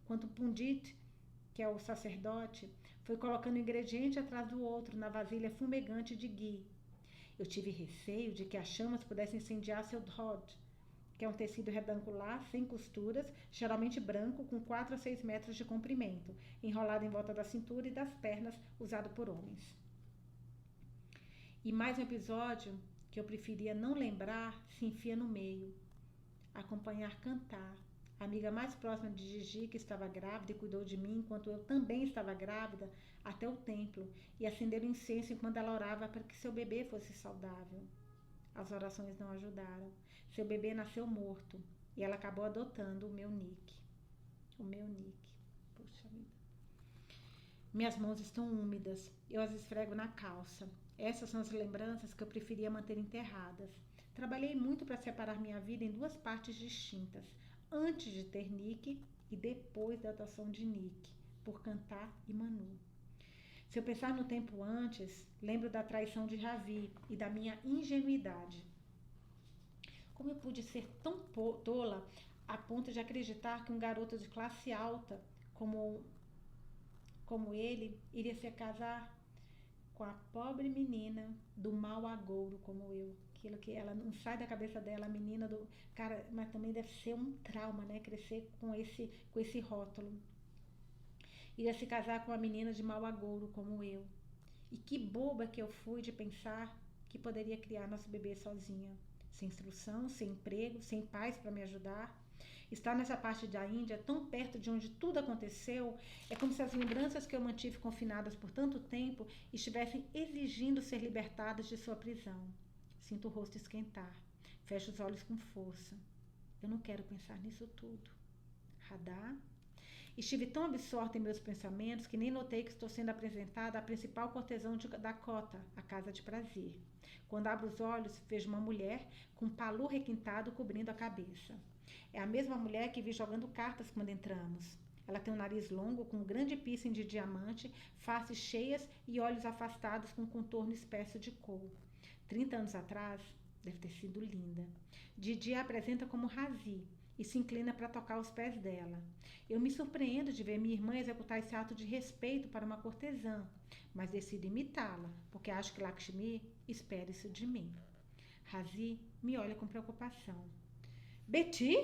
Quando Pundit, que é o sacerdote, foi colocando um ingrediente atrás do outro na vasilha fumegante de ghee. Eu tive receio de que as chamas pudessem incendiar seu dhod, que é um tecido retangular, sem costuras, geralmente branco, com 4 a 6 metros de comprimento, enrolado em volta da cintura e das pernas, usado por homens. E mais um episódio que eu preferia não lembrar se enfia no meio. Acompanhar cantar. A amiga mais próxima de Gigi, que estava grávida e cuidou de mim enquanto eu também estava grávida, até o templo, e acender o incenso enquanto ela orava para que seu bebê fosse saudável. As orações não ajudaram. Seu bebê nasceu morto e ela acabou adotando o meu Nick. Puxa vida. Minhas mãos estão úmidas. Eu as esfrego na calça. Essas são as lembranças que eu preferia manter enterradas. Trabalhei muito para separar minha vida em 2 partes distintas. Antes de ter Nick e depois da adoção de Nick, por Cantar e Manu. Se eu pensar no tempo antes, lembro da traição de Ravi e da minha ingenuidade. Como eu pude ser tão tola a ponto de acreditar que um garoto de classe alta como ele iria se casar com a pobre menina do mau agouro como eu. Aquilo que ela não sai da cabeça dela, a menina do... Cara, mas também deve ser um trauma, né? Crescer com esse rótulo. Iria se casar com uma menina de mau agouro como eu. E que boba que eu fui de pensar que poderia criar nosso bebê sozinha. Sem instrução, sem emprego, sem pais para me ajudar. Estar nessa parte da Índia, tão perto de onde tudo aconteceu, é como se as lembranças que eu mantive confinadas por tanto tempo estivessem exigindo ser libertadas de sua prisão. Sinto o rosto esquentar. Fecho os olhos com força. Eu não quero pensar nisso tudo. Radha. Estive tão absorta em meus pensamentos que nem notei que estou sendo apresentada à principal cortesã de Dakota, a casa de prazer. Quando abro os olhos, vejo uma mulher com um palu requintado cobrindo a cabeça. É a mesma mulher que vi jogando cartas quando entramos. Ela tem um nariz longo com um grande piercing de diamante, faces cheias e olhos afastados com um contorno espesso de couro. 30 anos atrás, deve ter sido linda. Didi a apresenta como Razi e se inclina para tocar os pés dela. Eu me surpreendo de ver minha irmã executar esse ato de respeito para uma cortesã, mas decido imitá-la, porque acho que Lakshmi espera isso de mim. Razi me olha com preocupação. Betty?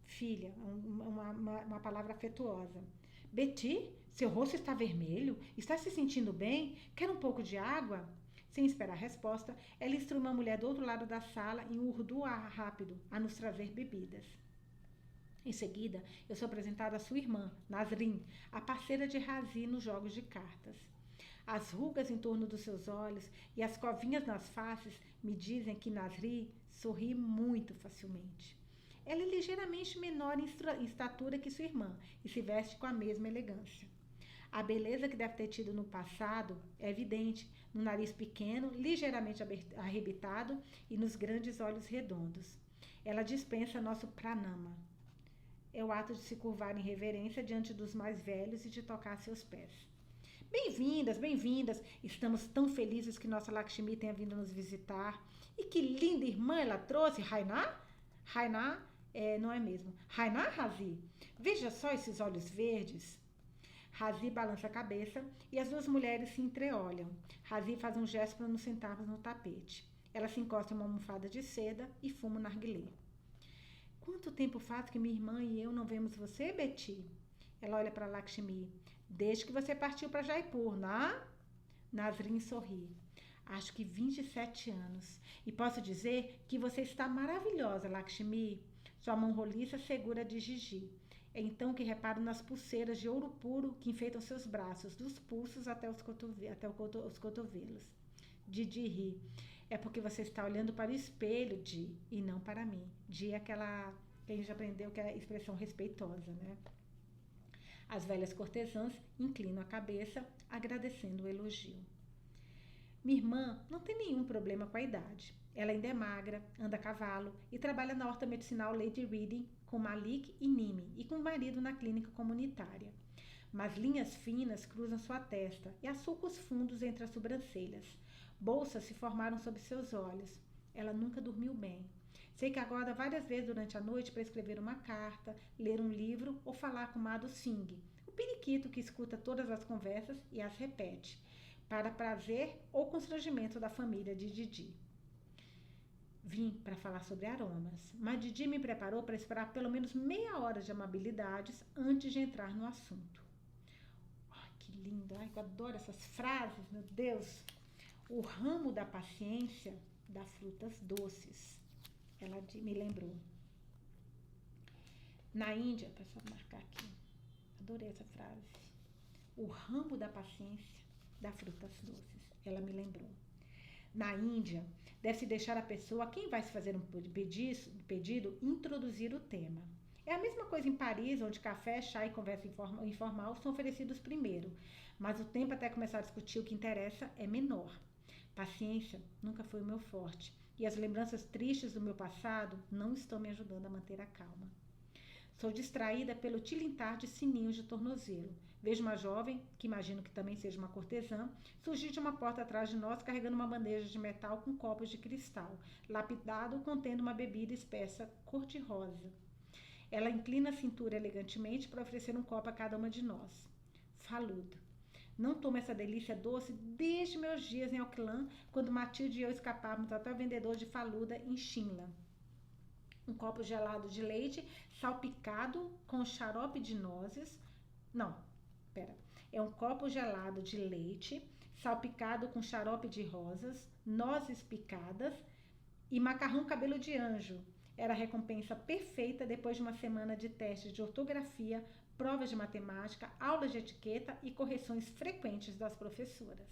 Filha, uma palavra afetuosa. Betty, seu rosto está vermelho? Está se sentindo bem? Quer um pouco de água? Sem esperar a resposta, ela instrui uma mulher do outro lado da sala em um urdu rápido a nos trazer bebidas. Em seguida, eu sou apresentada à sua irmã, Nasrin, a parceira de Razi nos jogos de cartas. As rugas em torno dos seus olhos e as covinhas nas faces me dizem que Nasrin sorri muito facilmente. Ela é ligeiramente menor em estatura que sua irmã e se veste com a mesma elegância. A beleza que deve ter tido no passado é evidente no nariz pequeno, ligeiramente arrebitado e nos grandes olhos redondos. Ela dispensa nosso pranama. é o ato de se curvar em reverência diante dos mais velhos e de tocar seus pés. Bem-vindas, bem-vindas! Estamos tão felizes que nossa Lakshmi tenha vindo nos visitar. E que linda irmã ela trouxe, Rainá? Rainá, não é mesmo? Rainá, Razi? Veja só esses olhos verdes. Razi balança a cabeça e as duas mulheres se entreolham. Razi faz um gesto para nos sentarmos no tapete. Ela se encosta em uma almofada de seda e fuma um narguilé. Quanto tempo faz que minha irmã e eu não vemos você, Betty? Ela olha para Lakshmi. Desde que você partiu para Jaipur, né? Nasrin sorri. Acho que 27 anos. E posso dizer que você está maravilhosa, Lakshmi. Sua mão roliça segura de Gigi. É então que reparo nas pulseiras de ouro puro que enfeitam seus braços, dos pulsos até os cotovelos. Didi ri. É porque você está olhando para o espelho, Di, e não para mim. Di é aquela que a gente aprendeu que é a expressão respeitosa, né? As velhas cortesãs inclinam a cabeça, agradecendo o elogio. Minha irmã não tem nenhum problema com a idade. Ela ainda é magra, anda a cavalo e trabalha na horta medicinal Lady Reading com Malik e Nimi e com o marido na clínica comunitária. Mas linhas finas cruzam sua testa e há sulcos fundos entre as sobrancelhas. Bolsas se formaram sob seus olhos. Ela nunca dormiu bem. Sei que acorda várias vezes durante a noite para escrever uma carta, ler um livro ou falar com Madhu Singh, o periquito que escuta todas as conversas e as repete, para prazer ou constrangimento da família de Didi. Vim para falar sobre aromas, mas Didi me preparou para esperar pelo menos meia hora de amabilidades antes de entrar no assunto. Ai, que lindo! Ai, eu adoro essas frases, meu Deus! O ramo da paciência dá frutas doces. Ela me lembrou. Na Índia, deixa eu marcar aqui. Adorei essa frase. O ramo da paciência dá frutas doces. Ela me lembrou. Na Índia, deve-se deixar a pessoa a quem vai se fazer um pedido introduzir o tema. É a mesma coisa em Paris, onde café, chá e conversa informal são oferecidos primeiro, mas o tempo até começar a discutir o que interessa é menor. Paciência nunca foi o meu forte, e as lembranças tristes do meu passado não estão me ajudando a manter a calma. Sou distraída pelo tilintar de sininhos de tornozelo. Vejo uma jovem, que imagino que também seja uma cortesã, surgir de uma porta atrás de nós carregando uma bandeja de metal com copos de cristal, lapidado contendo uma bebida espessa cor-de-rosa. Ela inclina a cintura elegantemente para oferecer um copo a cada uma de nós. Faluda. Não tomo essa delícia doce desde meus dias em Auckland, quando Matilde e eu escapávamos até o vendedor de faluda em Shimla. Um copo gelado de leite salpicado com xarope de nozes. É um copo gelado de leite salpicado com xarope de rosas, nozes picadas e macarrão cabelo de anjo. Era a recompensa perfeita depois de uma semana de testes de ortografia, provas de matemática, aulas de etiqueta e correções frequentes das professoras.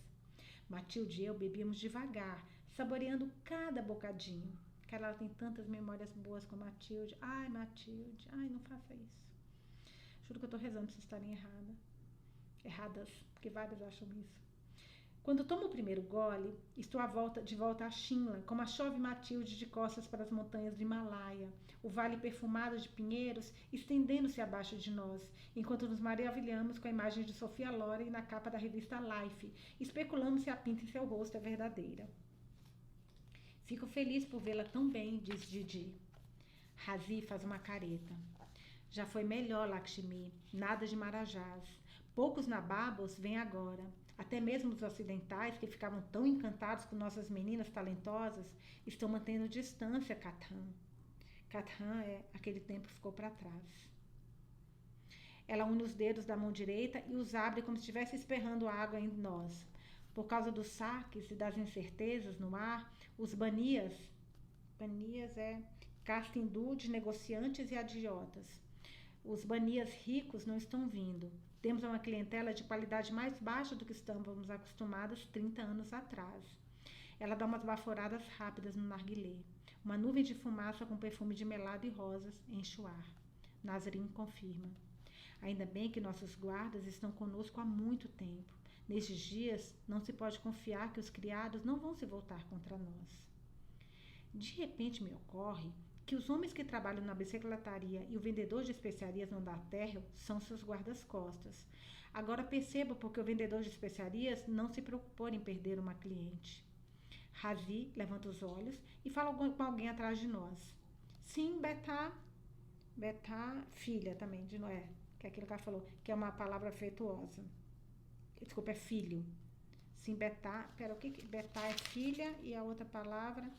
Matilde e eu bebíamos devagar, saboreando cada bocadinho. Cara, ela tem tantas memórias boas com a Matilde. Ai, Matilde, ai, não faça isso. Juro que eu tô rezando pra vocês estarem erradas, porque várias acham isso. Quando tomo o primeiro gole, estou de volta a Shimla, como a chove Matilde de costas para as montanhas do Himalaia, o vale perfumado de pinheiros estendendo-se abaixo de nós, enquanto nos maravilhamos com a imagem de Sophia Loren na capa da revista Life, especulamos se a pinta em seu rosto é verdadeira. Fico feliz por vê-la tão bem, diz Didi. Razi faz uma careta. Já foi melhor, Lakshmi, nada de marajás. Poucos nababos vêm agora. Até mesmo os ocidentais, que ficavam tão encantados com nossas meninas talentosas, estão mantendo distância, Kathan. Kathan aquele tempo ficou para trás. Ela une os dedos da mão direita e os abre como se estivesse esperrando água em nós. Por causa dos saques e das incertezas no ar, os banias é casta hindu de negociantes e agiotas. Os banias ricos não estão vindo. Temos uma clientela de qualidade mais baixa do que estávamos acostumadas 30 anos atrás. Ela dá umas baforadas rápidas no narguilé. Uma nuvem de fumaça com perfume de melado e rosas enche o ar. Nasrin confirma. Ainda bem que nossos guardas estão conosco há muito tempo. Nestes dias, não se pode confiar que os criados não vão se voltar contra nós. De repente me ocorre que os homens que trabalham na bicicletaria e o vendedor de especiarias no andar térreo são seus guardas-costas. Agora perceba porque o vendedor de especiarias não se preocupou em perder uma cliente. Razi levanta os olhos e fala com alguém atrás de nós. Sim, Betá, filha também de Noé, que é aquilo que ela falou, que é uma palavra afetuosa. Desculpa, é filho. Sim, Betá, o que Betá é filha e a outra palavra?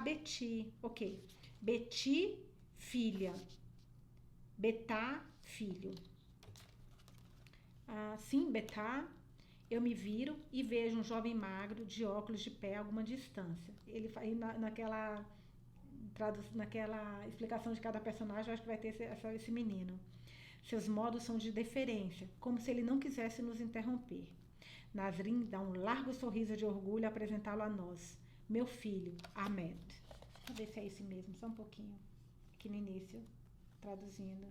Beti, ok. Beti, filha. Betá, filho. Sim, Betá, eu me viro e vejo um jovem magro de óculos de pé a alguma distância. Ele naquela explicação de cada personagem, eu acho que vai ter esse menino. Seus modos são de deferência, como se ele não quisesse nos interromper. Nazrin dá um largo sorriso de orgulho ao apresentá-lo a nós. Meu filho, Ahmed. Deixa eu ver se é esse mesmo, só um pouquinho. Aqui no início, traduzindo.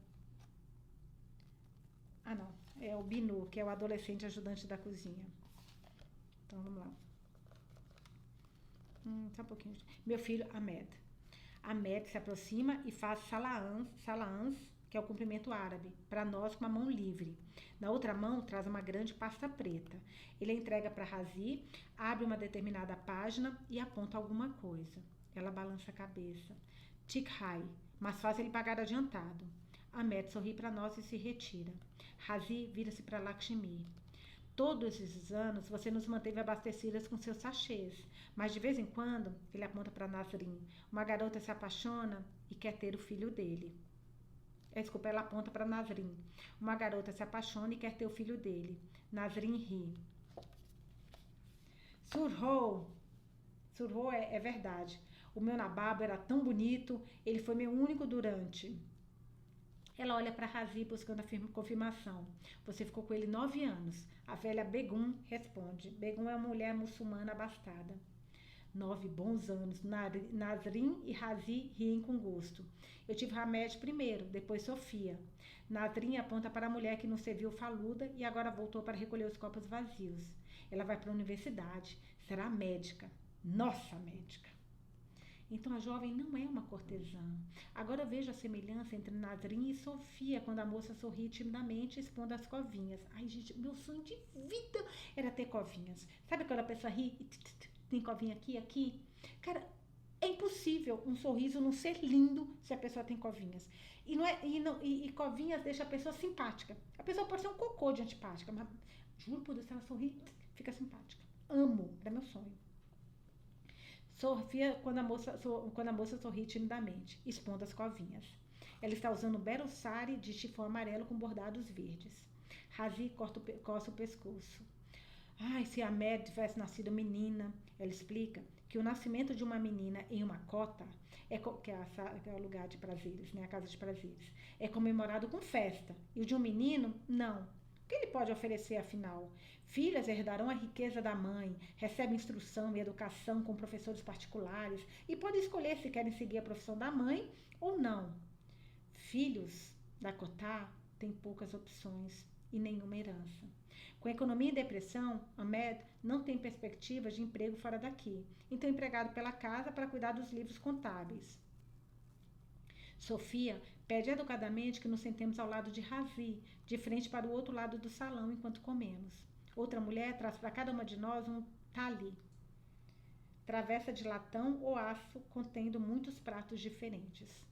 Não. É o Binu, que é o adolescente ajudante da cozinha. Então, vamos lá. Só um pouquinho. Meu filho, Ahmed. Ahmed se aproxima e faz salaams, que é o cumprimento árabe, para nós com a mão livre. Na outra mão, traz uma grande pasta preta. Ele a entrega para Razi, abre uma determinada página e aponta alguma coisa. Ela balança a cabeça. Tikhai, mas faz ele pagar adiantado. Ahmed sorri para nós e se retira. Razi vira-se para Lakshmi. Todos esses anos você nos manteve abastecidas com seus sachês, mas de vez em quando, ele aponta para Nazrin, uma garota se apaixona e quer ter o filho dele. Desculpa, ela aponta para Nazrin. Uma garota se apaixona e quer ter o filho dele. Nazrin ri. Surho é verdade. O meu nababo era tão bonito, ele foi meu único durante. Ela olha para Razi buscando a confirmação. Você ficou com ele 9 anos. A velha Begum responde. Begum é uma mulher muçulmana abastada. 9 bons anos. Nazrin e Razi riem com gosto. Eu tive Hamed primeiro, depois Sofia. Nazrin aponta para a mulher que não serviu faluda e agora voltou para recolher os copos vazios. Ela vai para a universidade. Será médica. Nossa médica. Então a jovem não é uma cortesã. Agora eu vejo a semelhança entre Nazrin e Sofia, quando a moça sorri timidamente, expondo as covinhas. Ai, gente, meu sonho de vida era ter covinhas. Sabe quando a pessoa ri e tem covinha aqui? Cara, é impossível um sorriso não ser lindo se a pessoa tem covinhas. E covinhas deixa a pessoa simpática. A pessoa pode ser um cocô de antipática, mas juro por Deus, se ela sorrir, fica simpática. Amo, era meu sonho. Sofia quando a moça sorri timidamente, expondo as covinhas. Ela está usando um belo sari de chifão amarelo com bordados verdes. Razi coça o pescoço. Ai, se a Ahmed tivesse nascido menina, ela explica que o nascimento de uma menina em uma cota, que é o lugar de prazeres, né, a casa de prazeres, é comemorado com festa. E o de um menino, não. O que ele pode oferecer, afinal? Filhas herdarão a riqueza da mãe, recebem instrução e educação com professores particulares e podem escolher se querem seguir a profissão da mãe ou não. Filhos da Cotá têm poucas opções e nenhuma herança. Com a economia em depressão, Ahmed não tem perspectivas de emprego fora daqui, então é empregado pela casa para cuidar dos livros contábeis. Sofia pede educadamente que nos sentemos ao lado de Razi, de frente para o outro lado do salão enquanto comemos. Outra mulher traz para cada uma de nós um tali, travessa de latão ou aço contendo muitos pratos diferentes.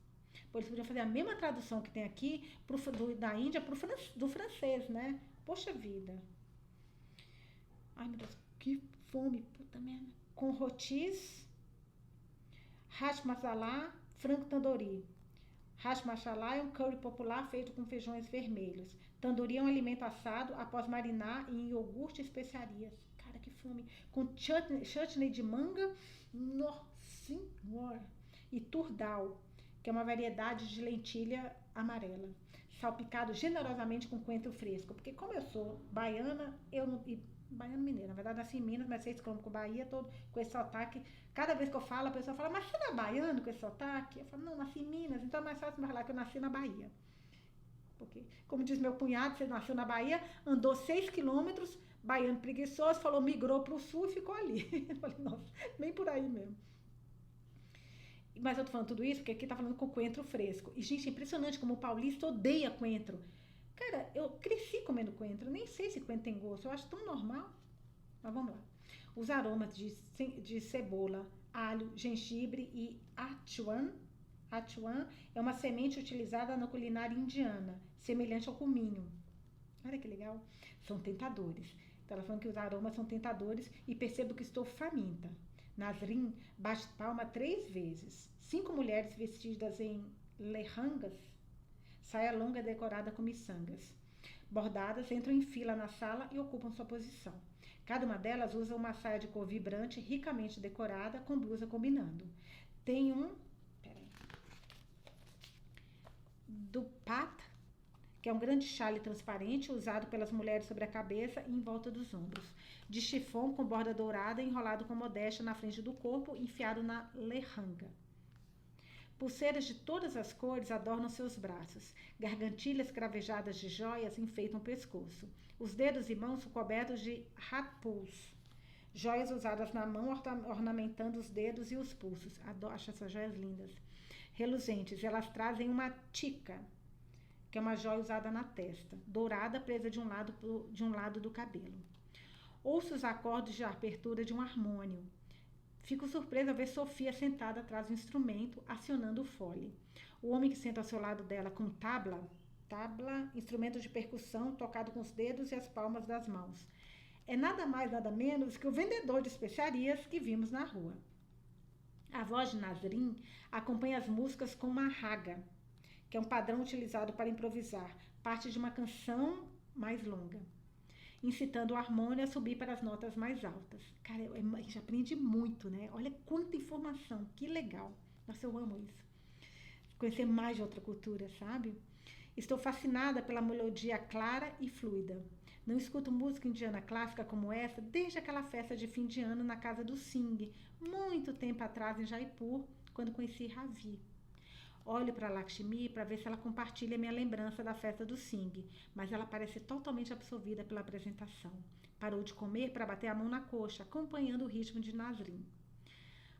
Por isso podiam fazer a mesma tradução que tem aqui da Índia do francês, né? Poxa vida. Ai, meu Deus, que fome, puta merda. Com rotis, hash masala, frango tandoori. Hash masala é um curry popular feito com feijões vermelhos. Tandoori é um alimento assado após marinar em iogurte e especiarias. Cara, que fome. Com chutney de manga. Nossa senhora. E turdal, que é uma variedade de lentilha amarela. Salpicado generosamente com coentro fresco. Porque como eu sou baiana, baiana mineira, na verdade nasci em Minas, mas vocês como com Bahia, todo com esse sotaque. Cada vez que eu falo, a pessoa fala, mas você não é baiano com esse sotaque? Eu falo, não, nasci em Minas, então é mais fácil me falar que eu nasci na Bahia. Porque, como diz meu cunhado, você nasceu na Bahia, andou 6 quilômetros, baiano preguiçoso, migrou para o sul e ficou ali. Eu falei, nossa, bem por aí mesmo. Mas eu tô falando tudo isso porque aqui tá falando com coentro fresco. E, gente, é impressionante como o paulista odeia coentro. Cara, eu cresci comendo coentro, eu nem sei se coentro tem gosto, eu acho tão normal. Mas vamos lá. Os aromas de cebola, alho, gengibre e achuan. Achuan é uma semente utilizada na culinária indiana, semelhante ao cominho. Olha que legal. São tentadores. Então, ela falando que os aromas são tentadores e percebo que estou faminta. Nasrin bate palma 3 vezes. 5 mulheres vestidas em lehangas, saia longa decorada com miçangas. Bordadas entram em fila na sala e ocupam sua posição. Cada uma delas usa uma saia de cor vibrante, ricamente decorada, com blusa combinando. Tem um dupat, que é um grande chale transparente usado pelas mulheres sobre a cabeça e em volta dos ombros, de chifão com borda dourada enrolado com modéstia na frente do corpo, enfiado na lehanga. Pulseiras de todas as cores adornam seus braços. Gargantilhas cravejadas de joias enfeitam o pescoço. Os dedos e mãos são cobertos de ratpuls, joias usadas na mão ornamentando os dedos e os pulsos. Acho essas joias lindas. Reluzentes, elas trazem uma tica, que é uma joia usada na testa, dourada, presa de um lado do cabelo. Ouço os acordes de abertura de um harmônio. Fico surpresa ao ver Sofia sentada atrás do instrumento, acionando o fole. O homem que senta ao seu lado dela com tabla, instrumento de percussão tocado com os dedos e as palmas das mãos. É nada mais, nada menos que o vendedor de especiarias que vimos na rua. A voz de Nasrin acompanha as músicas com uma raga, que é um padrão utilizado para improvisar, parte de uma canção mais longa, incitando o harmônio a subir para as notas mais altas. Cara, a gente aprende muito, né? Olha quanta informação, que legal. Nossa, eu amo isso. Conhecer mais de outra cultura, sabe? Estou fascinada pela melodia clara e fluida. Não escuto música indiana clássica como essa desde aquela festa de fim de ano na casa do Singh, muito tempo atrás em Jaipur, quando conheci Ravi. Olho para Lakshmi para ver se ela compartilha minha lembrança da festa do Singh, mas ela parece totalmente absorvida pela apresentação. Parou de comer para bater a mão na coxa, acompanhando o ritmo de Nasrin.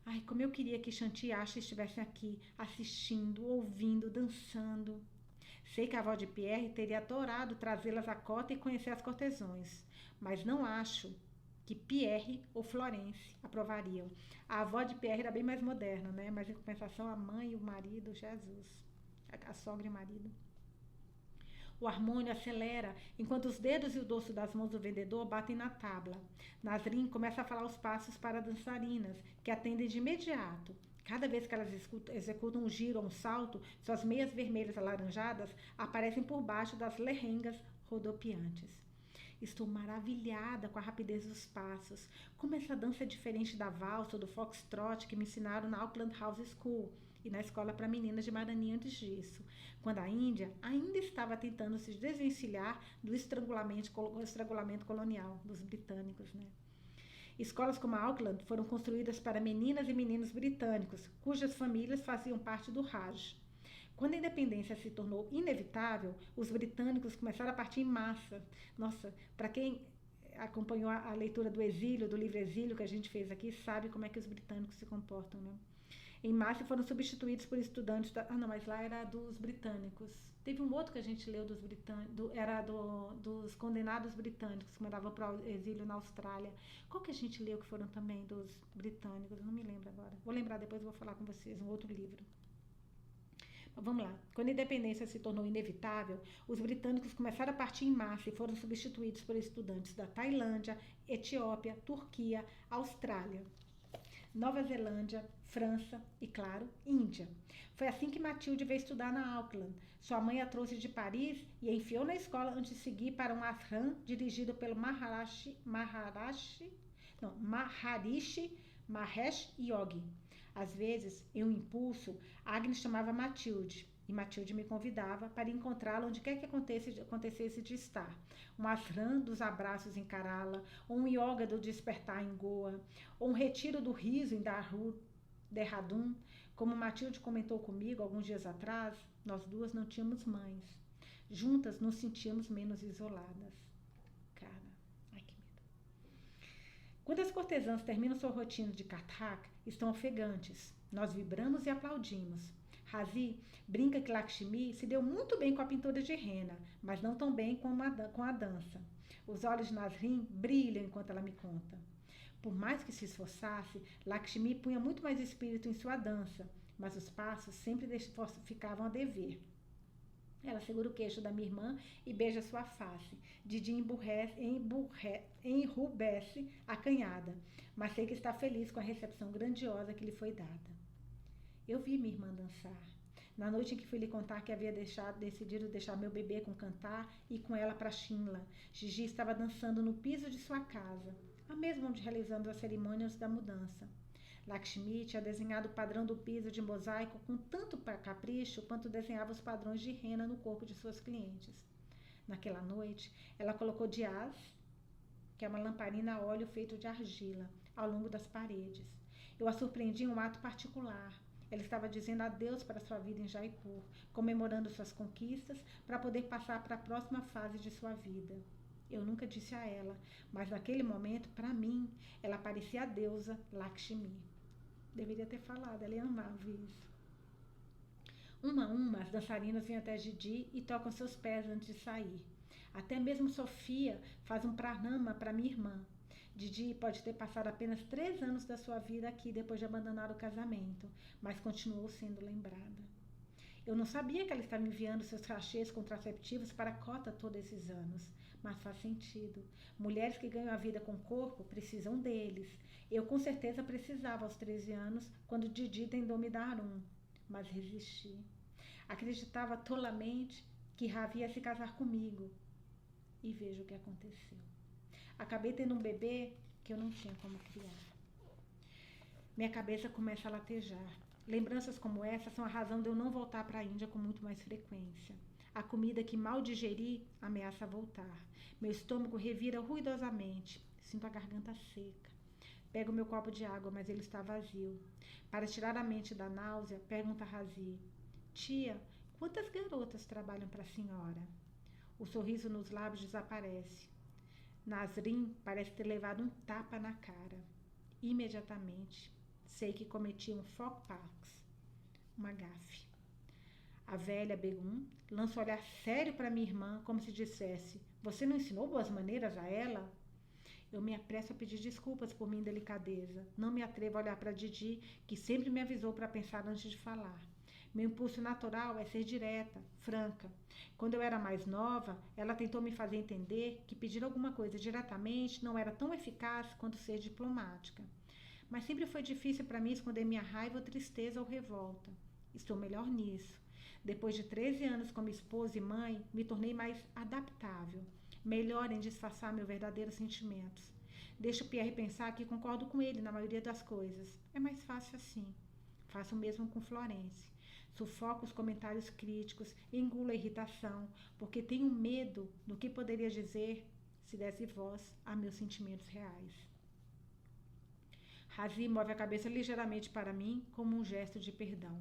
Ai, como eu queria que Shanti e Asha estivessem aqui, assistindo, ouvindo, dançando. Sei que a avó de Pierre teria adorado trazê-las à cota e conhecer as cortesões, mas não acho que Pierre ou Florence aprovariam. A avó de Pierre era bem mais moderna, né? Mas em compensação a mãe e o marido, Jesus, a sogra e o marido. O harmônio acelera enquanto os dedos e o dorso das mãos do vendedor batem na tábua. Nasrin começa a falar os passos para dançarinas, que atendem de imediato. Cada vez que elas executam um giro ou um salto, suas meias vermelhas alaranjadas aparecem por baixo das lehengas rodopiantes. Estou maravilhada com a rapidez dos passos. Como essa dança é diferente da valsa ou do foxtrot que me ensinaram na Auckland House School e na escola para meninas de Marani antes disso, quando a Índia ainda estava tentando se desvencilhar do estrangulamento colonial dos britânicos, né? Escolas como a Auckland foram construídas para meninas e meninos britânicos, cujas famílias faziam parte do Raj. Quando a independência se tornou inevitável, os britânicos começaram a partir em massa. Nossa, para quem acompanhou a leitura do Exílio, do livro Exílio que a gente fez aqui, sabe como é que os britânicos se comportam, né? Em massa foram substituídos por estudantes não, mas lá era dos britânicos. Teve um outro que a gente leu dos britânicos, dos condenados britânicos que mandavam para o exílio na Austrália. Qual que a gente leu que foram também dos britânicos? Eu não me lembro agora. Vou lembrar depois, vou falar com vocês, um outro livro. Vamos lá. Quando a independência se tornou inevitável, os britânicos começaram a partir em massa e foram substituídos por estudantes da Tailândia, Etiópia, Turquia, Austrália, Nova Zelândia, França e, claro, Índia. Foi assim que Matilde veio estudar na Auckland. Sua mãe a trouxe de Paris e a enfiou na escola antes de seguir para um ashram dirigido pelo Maharishi Mahesh Yogi. Às vezes, em um impulso, Agnes chamava Matilde e Matilde me convidava para encontrá-la onde quer que acontecesse de estar. Um ashram dos abraços em Kerala, ou um yoga do despertar em Goa, ou um retiro do riso em Dehradun. Como Matilde comentou comigo alguns dias atrás, nós duas não tínhamos mães. Juntas nos sentíamos menos isoladas. Cara, ai que medo. Quando as cortesãs terminam sua rotina de Kathak, estão ofegantes. Nós vibramos e aplaudimos. Razi brinca que Lakshmi se deu muito bem com a pintura de rena, mas não tão bem com a dança. Os olhos de Nasrin brilham enquanto ela me conta. Por mais que se esforçasse, Lakshmi punha muito mais espírito em sua dança, mas os passos sempre ficavam a dever. Ela segura o queixo da minha irmã e beija sua face. Didi enrubesce acanhada, mas sei que está feliz com a recepção grandiosa que lhe foi dada. Eu vi minha irmã dançar. Na noite em que fui lhe contar que havia decidido deixar meu bebê com Cantar e com ela para Shimla, Gigi estava dançando no piso de sua casa, a mesma onde realizamos as cerimônias da mudança. Lakshmi tinha desenhado o padrão do piso de mosaico com tanto capricho quanto desenhava os padrões de rena no corpo de suas clientes. Naquela noite, ela colocou diás, que é uma lamparina a óleo feito de argila, ao longo das paredes. Eu a surpreendi em um ato particular. Ela estava dizendo adeus para sua vida em Jaipur, comemorando suas conquistas para poder passar para a próxima fase de sua vida. Eu nunca disse a ela, mas naquele momento, para mim, ela parecia a deusa Lakshmi. Deveria ter falado, ela amava isso. Uma a uma, as dançarinas vêm até Didi e tocam seus pés antes de sair. Até mesmo Sofia faz um pranama para minha irmã. Didi pode ter passado apenas 3 anos da sua vida aqui depois de abandonar o casamento, mas continuou sendo lembrada. Eu não sabia que ela estava enviando seus cachês contraceptivos para a cota todos esses anos, mas faz sentido. Mulheres que ganham a vida com o corpo precisam deles. Eu com certeza precisava aos 13 anos, quando Didi tentou me dar um, mas resisti. Acreditava tolamente que Ravi ia se casar comigo. E veja o que aconteceu. Acabei tendo um bebê que eu não tinha como criar. Minha cabeça começa a latejar. Lembranças como essa são a razão de eu não voltar para a Índia com muito mais frequência. A comida que mal digeri ameaça voltar. Meu estômago revira ruidosamente. Sinto a garganta seca. Pego meu copo de água, mas ele está vazio. Para tirar a mente da náusea, pergunta a Razi: Tia, quantas garotas trabalham para a senhora? O sorriso nos lábios desaparece. Nasrin parece ter levado um tapa na cara. Imediatamente, sei que cometi um fox, uma gafe. A velha Begum lança um olhar sério para minha irmã, como se dissesse: Você não ensinou boas maneiras a ela? Eu me apresso a pedir desculpas por minha indelicadeza. Não me atrevo a olhar para Didi, que sempre me avisou para pensar antes de falar. Meu impulso natural é ser direta, franca. Quando eu era mais nova, ela tentou me fazer entender que pedir alguma coisa diretamente não era tão eficaz quanto ser diplomática. Mas sempre foi difícil para mim esconder minha raiva, tristeza ou revolta. Estou melhor nisso. Depois de 13 anos como esposa e mãe, me tornei mais adaptável, melhor em disfarçar meus verdadeiros sentimentos. Deixo o Pierre pensar que concordo com ele na maioria das coisas. É mais fácil assim. Faço o mesmo com Florence. Sufoco os comentários críticos, engulo a irritação, porque tenho medo do que poderia dizer se desse voz a meus sentimentos reais. Razi move a cabeça ligeiramente para mim como um gesto de perdão.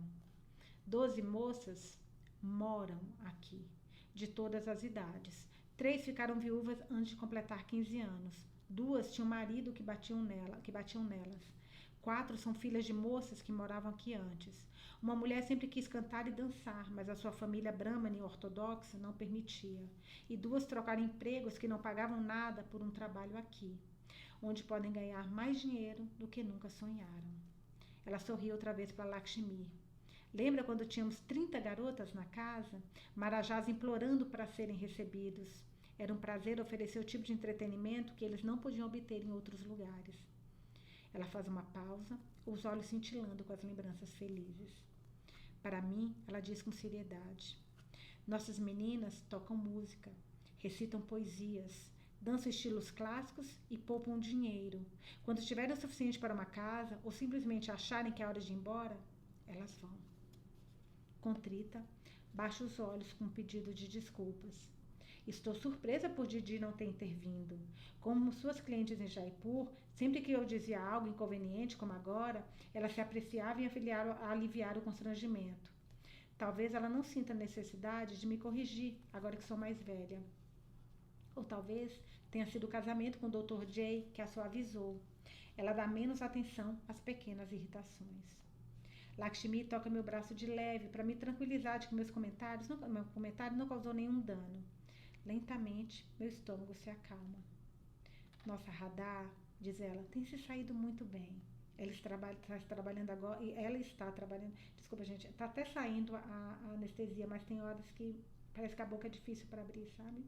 12 moças moram aqui, de todas as idades. 3 ficaram viúvas antes de completar 15 anos. 2 tinham marido que batiam nelas. 4 são filhas de moças que moravam aqui antes. Uma mulher sempre quis cantar e dançar, mas a sua família brahmane ortodoxa não permitia. E 2 trocaram empregos que não pagavam nada por um trabalho aqui, onde podem ganhar mais dinheiro do que nunca sonharam. Ela sorriu outra vez para Lakshmi. Lembra quando tínhamos 30 garotas na casa? Marajás implorando para serem recebidos. Era um prazer oferecer o tipo de entretenimento que eles não podiam obter em outros lugares. Ela faz uma pausa, os olhos cintilando com as lembranças felizes. Para mim, ela diz com seriedade: Nossas meninas tocam música, recitam poesias, dançam estilos clássicos e poupam dinheiro. Quando tiverem o suficiente para uma casa ou simplesmente acharem que é hora de ir embora, elas vão. Contrita, baixa os olhos com um pedido de desculpas. Estou surpresa por Didi não ter intervindo. Como suas clientes em Jaipur, sempre que eu dizia algo inconveniente, como agora, ela se apreciava em aliviar o constrangimento. Talvez ela não sinta necessidade de me corrigir, agora que sou mais velha. Ou talvez tenha sido o casamento com o Dr. J que a suavizou. Ela dá menos atenção às pequenas irritações. Lakshmi toca meu braço de leve para me tranquilizar de que meu comentário não causou nenhum dano. Lentamente, meu estômago se acalma. Nossa, Radha, diz ela, tem se saído muito bem. Está trabalhando agora, e ela está trabalhando, desculpa gente, está até saindo a anestesia, mas tem horas que parece que a boca é difícil para abrir, sabe?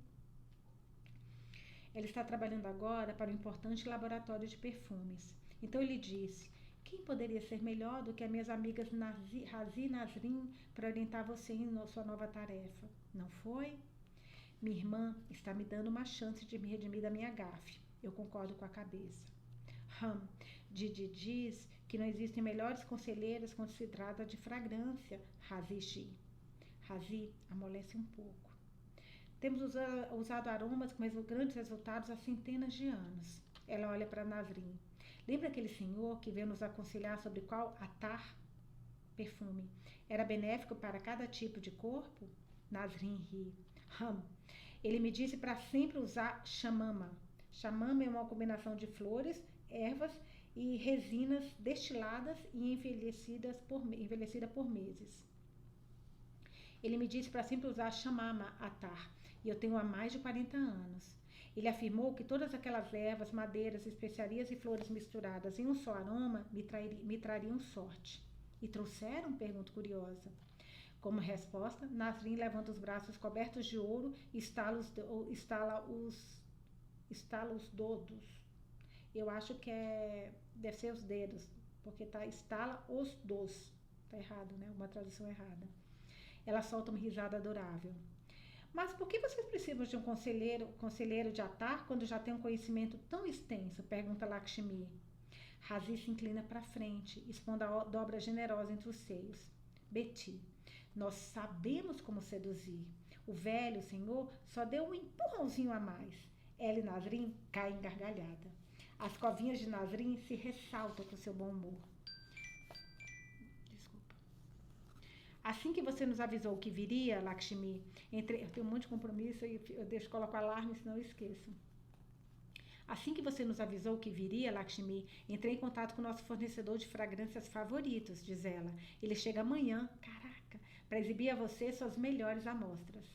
Ela está trabalhando agora para um importante laboratório de perfumes. Então ele disse, quem poderia ser melhor do que as minhas amigas Razi e Nasrin para orientar você em sua nova tarefa? Não foi? Minha irmã está me dando uma chance de me redimir da minha gafe. Eu concordo com a cabeça. Didi diz que não existem melhores conselheiras quando se trata de fragrância, Razi. Razi amolece um pouco. Temos usado aromas com grandes resultados há centenas de anos. Ela olha para Nasrin. Lembra aquele senhor que veio nos aconselhar sobre qual atar, perfume, era benéfico para cada tipo de corpo? Nasrin ri. Ele me disse para sempre usar chamama. Chamama é uma combinação de flores, ervas e resinas destiladas e envelhecida por meses. Ele me disse para sempre usar chamama atar, e eu tenho há mais de 40 anos. Ele afirmou que todas aquelas ervas, madeiras, especiarias e flores misturadas em um só aroma me trariam sorte. E trouxeram? Pergunto curiosa. Como resposta, Nasrin levanta os braços cobertos de ouro e estala os dedos. Eu acho que deve ser os dedos, porque estala os dos. Tá errado, né? Uma tradução errada. Ela solta uma risada adorável. Mas por que vocês precisam de um conselheiro de atar quando já tem um conhecimento tão extenso? Pergunta Lakshmi. Razi se inclina para frente, expondo a dobra generosa entre os seios. Beti, nós sabemos como seduzir. O velho senhor só deu um empurrãozinho a mais. Ela e Nasrin caem em gargalhada. As covinhas de Nasrin se ressaltam com seu bom humor. Assim que você nos avisou que viria, Lakshmi, eu tenho um monte de compromisso e eu coloco alarme, senão eu esqueço. Assim que você nos avisou que viria, Lakshmi, entrei em contato com o nosso fornecedor de fragrâncias favoritos, diz ela. Ele chega amanhã, caraca, para exibir a você suas melhores amostras.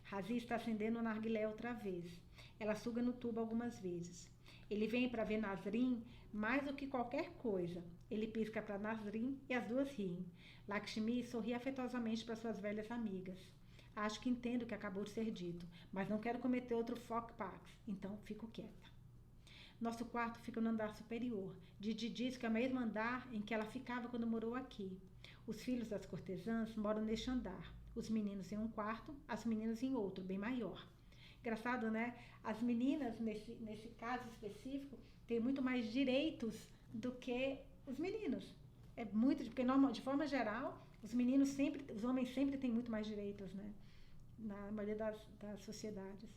Razi está acendendo o narguilé outra vez. Ela suga no tubo algumas vezes. Ele vem para ver Nasrin mais do que qualquer coisa. Ele pisca para Nasrin e as duas riem. Lakshmi sorri afetuosamente para suas velhas amigas. Acho que entendo o que acabou de ser dito, mas não quero cometer outro fox, então fico quieta. Nosso quarto fica no andar superior. Didi diz que é o mesmo andar em que ela ficava quando morou aqui. Os filhos das cortesãs moram neste andar. Os meninos em um quarto, as meninas em outro, bem maior. Engraçado, né? As meninas, nesse caso específico, têm muito mais direitos do que os meninos. É muito, porque de forma geral, os homens sempre têm muito mais direitos, né? Na maioria das sociedades.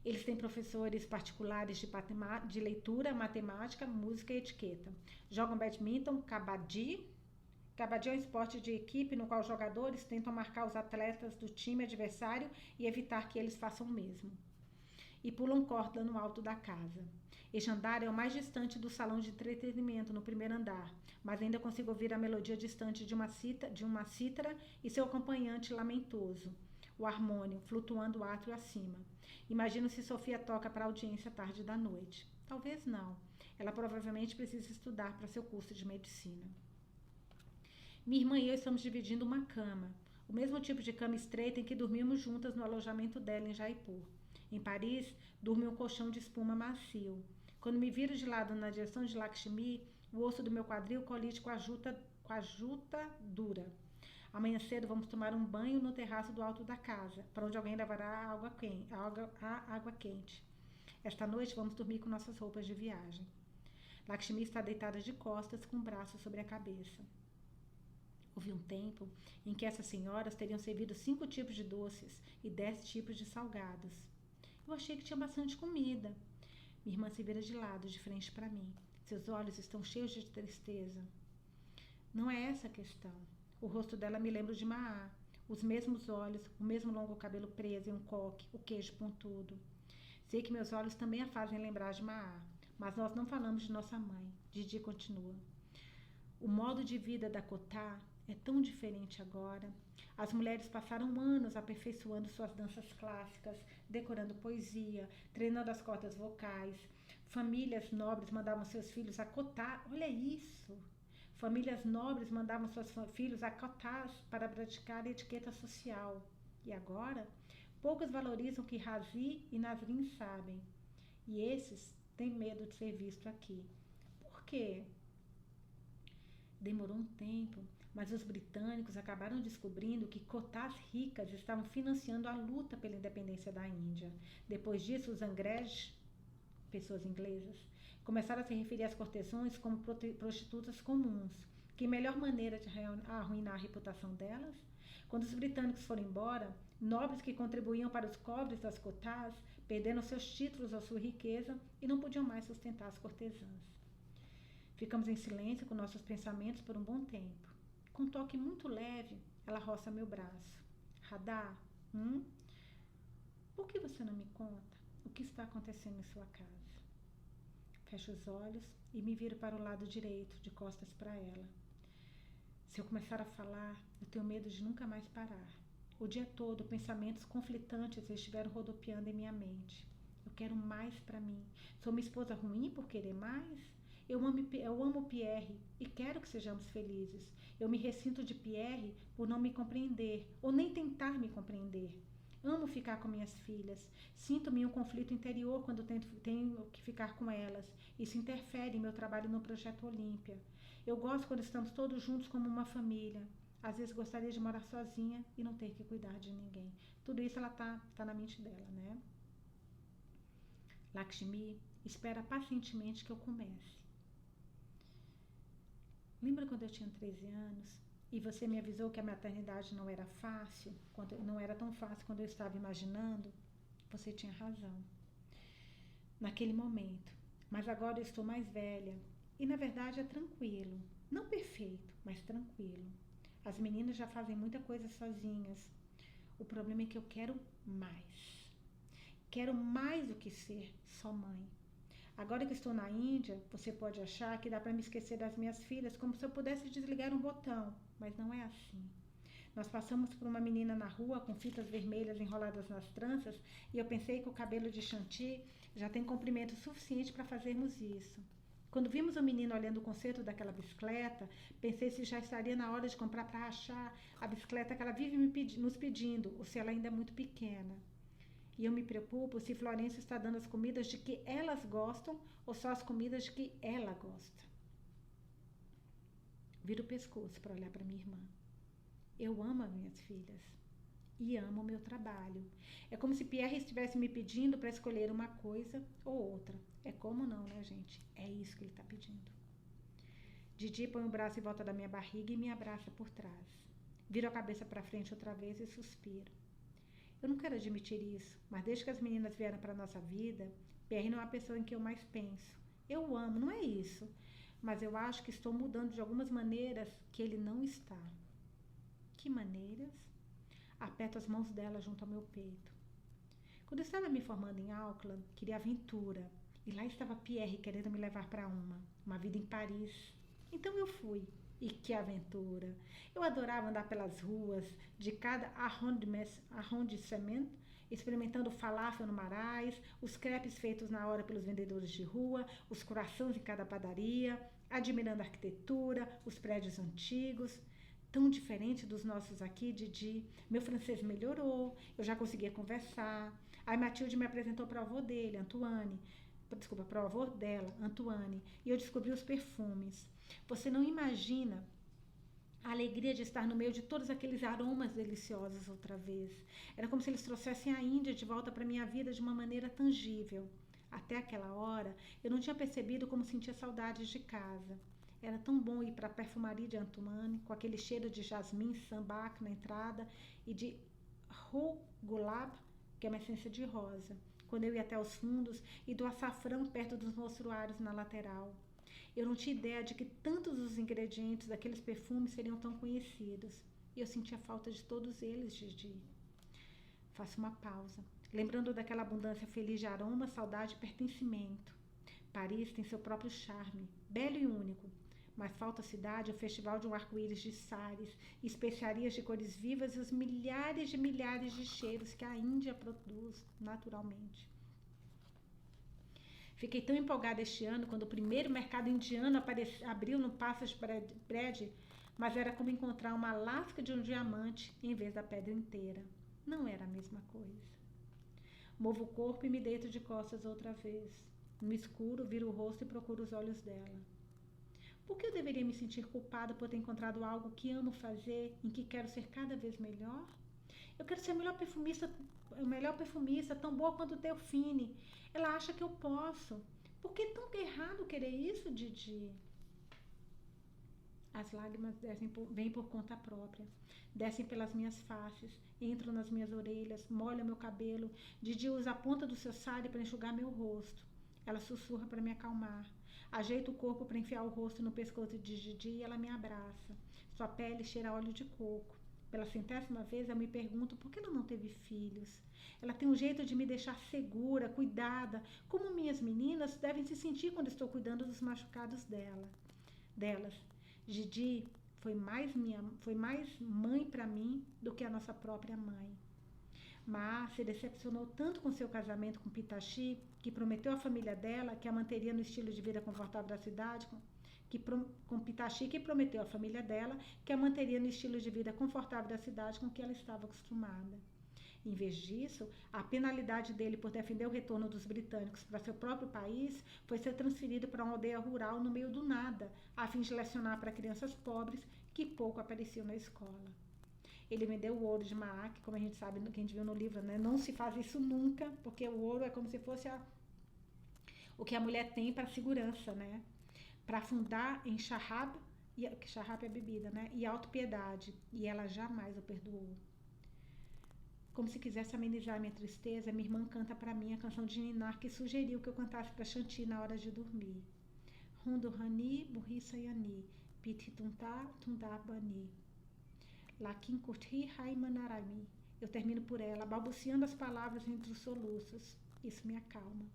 Eles têm professores particulares de leitura, matemática, música e etiqueta. Jogam badminton, kabaddi. Kabaddi é um esporte de equipe no qual os jogadores tentam marcar os atletas do time adversário e evitar que eles façam o mesmo. E pulam corda no alto da casa. Este andar é o mais distante do salão de entretenimento no primeiro andar, mas ainda consigo ouvir a melodia distante de uma cítara e seu acompanhante lamentoso, o harmônio, flutuando o átrio acima. Imagino se Sofia toca para a audiência tarde da noite. Talvez não. Ela provavelmente precisa estudar para seu curso de medicina. Minha irmã e eu estamos dividindo uma cama, o mesmo tipo de cama estreita em que dormimos juntas no alojamento dela em Jaipur. Em Paris, dorme um colchão de espuma macio. Quando me viro de lado na direção de Lakshmi, o osso do meu quadril colide com a juta dura. Amanhã cedo vamos tomar um banho no terraço do alto da casa, para onde alguém levará a água quente. Esta noite vamos dormir com nossas roupas de viagem. Lakshmi está deitada de costas com o braço sobre a cabeça. Houve um tempo em que essas senhoras teriam servido 5 tipos de doces e 10 tipos de salgados. Eu achei que tinha bastante comida. Minha irmã se vira de lado, de frente para mim. Seus olhos estão cheios de tristeza. Não é essa a questão. O rosto dela me lembra de Maa. Os mesmos olhos, o mesmo longo cabelo preso em um coque, o queijo pontudo. Sei que meus olhos também a fazem lembrar de Maa, mas nós não falamos de nossa mãe. Didi continua. O modo de vida da Dakota é tão diferente agora. As mulheres passaram anos aperfeiçoando suas danças clássicas, decorando poesia, treinando as cordas vocais. Famílias nobres mandavam seus filhos a cotar, olha isso! Famílias nobres mandavam seus filhos a cotar para praticar etiqueta social. E agora, poucos valorizam o que Razi e Nasrin sabem. E esses têm medo de ser visto aqui. Por quê? Demorou um tempo, mas os britânicos acabaram descobrindo que cotas ricas estavam financiando a luta pela independência da Índia. Depois disso, os Angrez, pessoas inglesas, começaram a se referir às cortesãs como prostitutas comuns. Que melhor maneira de arruinar a reputação delas? Quando os britânicos foram embora, nobres que contribuíam para os cofres das cotas perderam seus títulos ou sua riqueza e não podiam mais sustentar as cortesãs. Ficamos em silêncio com nossos pensamentos por um bom tempo. Com um toque muito leve, ela roça meu braço. Radha, por que você não me conta o que está acontecendo em sua casa? Fecho os olhos e me viro para o lado direito, de costas para ela. Se eu começar a falar, eu tenho medo de nunca mais parar. O dia todo, pensamentos conflitantes estiveram rodopiando em minha mente. Eu quero mais para mim. Sou uma esposa ruim por querer mais? Eu amo Pierre e quero que sejamos felizes. Eu me ressinto de Pierre por não me compreender ou nem tentar me compreender. Amo ficar com minhas filhas. Sinto-me em um conflito interior quando tenho que ficar com elas. Isso interfere em meu trabalho no Projeto Olímpia. Eu gosto quando estamos todos juntos como uma família. Às vezes gostaria de morar sozinha e não ter que cuidar de ninguém. Tudo isso ela tá na mente dela, né? Lakshmi espera pacientemente que eu comece. Lembra quando eu tinha 13 anos e você me avisou que a maternidade não era fácil, não era tão fácil quando eu estava imaginando? Você tinha razão. Naquele momento. Mas agora eu estou mais velha e na verdade é tranquilo. Não perfeito, mas tranquilo. As meninas já fazem muita coisa sozinhas. O problema é que eu quero mais. Quero mais do que ser só mãe. Agora que estou na Índia, você pode achar que dá para me esquecer das minhas filhas como se eu pudesse desligar um botão, mas não é assim. Nós passamos por uma menina na rua com fitas vermelhas enroladas nas tranças e eu pensei que o cabelo de Shanti já tem comprimento suficiente para fazermos isso. Quando vimos o menino olhando o conserto daquela bicicleta, pensei se já estaria na hora de comprar para achar a bicicleta que ela vive nos pedindo, ou se ela ainda é muito pequena. E eu me preocupo se Florença está dando as comidas de que elas gostam ou só as comidas de que ela gosta. Viro o pescoço para olhar para minha irmã. Eu amo as minhas filhas e amo o meu trabalho. É como se Pierre estivesse me pedindo para escolher uma coisa ou outra. É como não, né, gente? É isso que ele está pedindo. Didi põe o braço em volta da minha barriga e me abraça por trás. Viro a cabeça para frente outra vez e suspiro. Eu não quero admitir isso, mas desde que as meninas vieram para a nossa vida, Pierre não é a pessoa em que eu mais penso. Eu amo, não é isso, mas eu acho que estou mudando de algumas maneiras que ele não está. Que maneiras? Aperto as mãos dela junto ao meu peito. Quando eu estava me formando em Auckland, queria aventura, e lá estava Pierre querendo me levar para uma vida em Paris. Então eu fui. E que aventura! Eu adorava andar pelas ruas de cada arrondissement, experimentando falafel no Marais, os crepes feitos na hora pelos vendedores de rua, os croissants em cada padaria, admirando a arquitetura, os prédios antigos. Tão diferente dos nossos aqui, Didi. Meu francês melhorou, eu já conseguia conversar. Aí Matilde me apresentou para o avô dele, para o avô dela, Antoine, e eu descobri os perfumes. Você não imagina a alegria de estar no meio de todos aqueles aromas deliciosos outra vez. Era como se eles trouxessem a Índia de volta para minha vida de uma maneira tangível. Até aquela hora, eu não tinha percebido como sentia saudades de casa. Era tão bom ir para a perfumaria de Antoine, com aquele cheiro de jasmim sambac na entrada e de Rue Gulab, que é uma essência de rosa, quando eu ia até os fundos, e do açafrão perto dos mostruários na lateral. Eu não tinha ideia de que tantos dos ingredientes daqueles perfumes seriam tão conhecidos. E eu sentia falta de todos eles, Didi. Faço uma pausa, lembrando daquela abundância feliz de aroma, saudade e pertencimento. Paris tem seu próprio charme, belo e único, Mas falta à cidade o festival de um arco-íris de sares, especiarias de cores vivas e os milhares de cheiros que a Índia produz naturalmente. Fiquei tão empolgada este ano quando o primeiro mercado indiano abriu no Passage Bread, mas era como encontrar uma lasca de um diamante em vez da pedra inteira. Não era a mesma coisa. Movo o corpo e me deito de costas outra vez. No escuro, viro o rosto e procuro os olhos dela. Por que eu deveria me sentir culpada por ter encontrado algo que amo fazer, em que quero ser cada vez melhor? Eu quero ser a melhor perfumista, tão boa quanto Delphine. Ela acha que eu posso. Por que é tão errado querer isso, Didi? As lágrimas vêm por conta própria. Descem pelas minhas faces, entram nas minhas orelhas, molham meu cabelo. Didi usa a ponta do seu sari para enxugar meu rosto. Ela sussurra para me acalmar. Ajeita o corpo para enfiar o rosto no pescoço de Didi e ela me abraça. Sua pele cheira a óleo de coco. Pela 100ª vez eu me pergunto por que ela não teve filhos. Ela tem um jeito de me deixar segura, cuidada, como minhas meninas devem se sentir quando estou cuidando dos machucados delas. Didi foi mais mãe para mim do que a nossa própria mãe. Ma se decepcionou tanto com seu casamento com Pitachi, que prometeu à família dela que a manteria no estilo de vida confortável da cidade, com Pitachi, que prometeu à família dela que a manteria no estilo de vida confortável da cidade com que ela estava acostumada. Em vez disso, a penalidade dele por defender o retorno dos britânicos para seu próprio país foi ser transferido para uma aldeia rural no meio do nada, a fim de lecionar para crianças pobres que pouco apareciam na escola. Ele me deu o ouro de Maak, como a gente sabe, que a gente viu no livro, né? Não se faz isso nunca, porque o ouro é como se fosse o que a mulher tem para segurança, né? Para afundar em Shahab, que Shahab é bebida, né? E autopiedade, e ela jamais o perdoou. Como se quisesse amenizar minha tristeza, minha irmã canta para mim a canção de Ninar que sugeriu que eu cantasse para Shanti na hora de dormir. Rundo Hani, Burrissa Yani, Piti Tunta, Tundabani. Lakin Kurti Haimanarami. Eu termino por ela, balbuciando as palavras entre os soluços. Isso me acalma.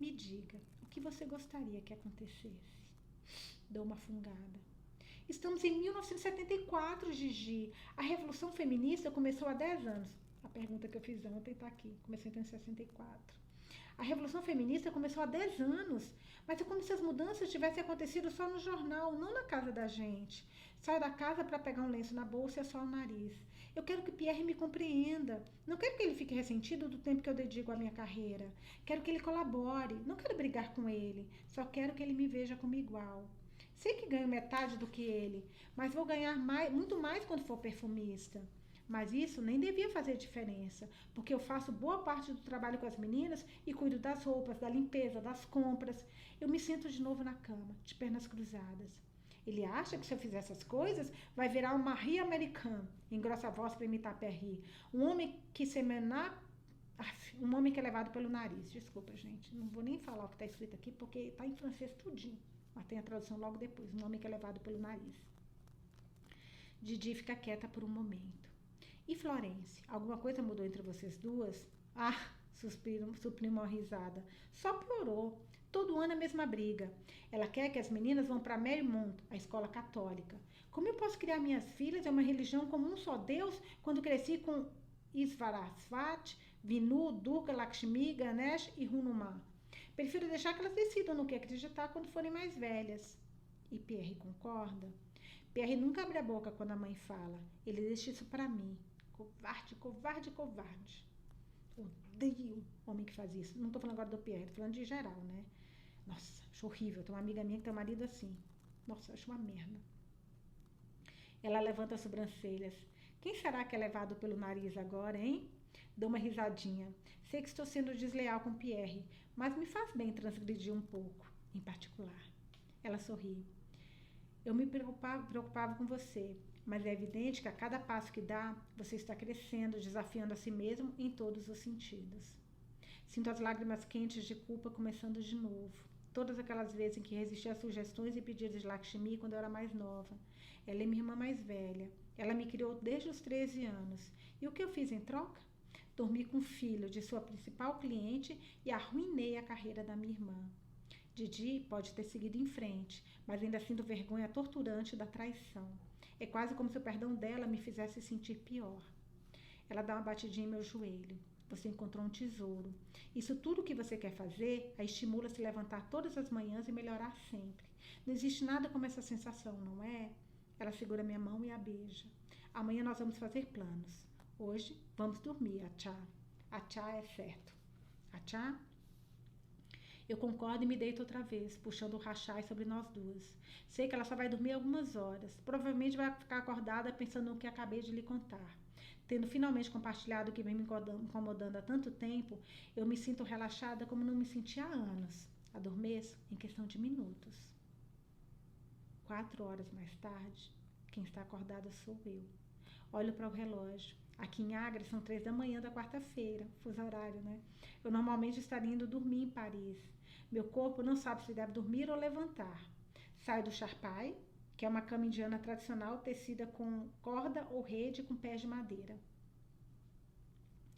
Me diga, o que você gostaria que acontecesse? Dou uma fungada. Estamos em 1974, Gigi. A Revolução Feminista começou há 10 anos. A pergunta que eu fiz ontem está aqui. Começou então em 64. A Revolução Feminista começou há 10 anos, mas é como se as mudanças tivessem acontecido só no jornal, não na casa da gente. Saio da casa para pegar um lenço na bolsa e assar o nariz. Eu quero que Pierre me compreenda. Não quero que ele fique ressentido do tempo que eu dedico à minha carreira. Quero que ele colabore. Não quero brigar com ele. Só quero que ele me veja como igual. Sei que ganho metade do que ele, mas vou ganhar muito mais quando for perfumista. Mas isso nem devia fazer diferença, porque eu faço boa parte do trabalho com as meninas e cuido das roupas, da limpeza, das compras. Eu me sento de novo na cama, de pernas cruzadas. Ele acha que se eu fizer essas coisas, vai virar um Marie americano, engrossa a voz para imitar Perry. Um homem que é levado pelo nariz. Desculpa, gente, não vou nem falar o que está escrito aqui, porque está em francês tudinho. Mas tem a tradução logo depois. Um homem que é levado pelo nariz. Didi fica quieta por um momento. E Florence, alguma coisa mudou entre vocês duas? Ah, suprime uma risada. Só piorou. Todo ano a mesma briga. Ela quer que as meninas vão para Marymount, a escola católica. Como eu posso criar minhas filhas em uma religião como um só Deus quando cresci com Isvarasvat, Vinu, Durga, Lakshmi, Ganesh e Hanuman? Prefiro deixar que elas decidam no que acreditar quando forem mais velhas. E Pierre concorda? Pierre nunca abre a boca quando a mãe fala. Ele deixa isso para mim. Covarde, covarde, covarde. Odeio homem que faz isso. Não tô falando agora do Pierre, tô falando de geral, né? Nossa, acho horrível. Tem uma amiga minha que tem um marido assim. Nossa, acho uma merda. Ela levanta as sobrancelhas. Quem será que é levado pelo nariz agora, hein? Dou uma risadinha. Sei que estou sendo desleal com Pierre, mas me faz bem transgredir um pouco, em particular. Ela sorri. Eu me preocupava com você, mas é evidente que a cada passo que dá, você está crescendo, desafiando a si mesmo em todos os sentidos. Sinto as lágrimas quentes de culpa começando de novo. Todas aquelas vezes em que resisti às sugestões e pedidos de Lakshmi quando eu era mais nova. Ela é minha irmã mais velha. Ela me criou desde os 13 anos. E o que eu fiz em troca? Dormi com o filho de sua principal cliente e arruinei a carreira da minha irmã. Didi pode ter seguido em frente, mas ainda sinto vergonha torturante da traição. É quase como se o perdão dela me fizesse sentir pior. Ela dá uma batidinha em meu joelho. Você encontrou um tesouro. Isso tudo que você quer fazer a estimula a se levantar todas as manhãs e melhorar sempre. Não existe nada como essa sensação, não é? Ela segura minha mão e a beija. Amanhã nós vamos fazer planos. Hoje vamos dormir, Achá. Achá é certo. Achá? Eu concordo e me deito outra vez, puxando o rachai sobre nós duas. Sei que ela só vai dormir algumas horas. Provavelmente vai ficar acordada pensando no que acabei de lhe contar. Tendo finalmente compartilhado o que vem me incomodando há tanto tempo, eu me sinto relaxada como não me sentia há anos. Adormeço em questão de minutos. 4 horas mais tarde, quem está acordada sou eu. Olho para o relógio. Aqui em Agra são 3 da manhã da quarta-feira, fuso horário, né? Eu normalmente estaria indo dormir em Paris. Meu corpo não sabe se deve dormir ou levantar. Saio do charpai, que é uma cama indiana tradicional tecida com corda ou rede com pés de madeira.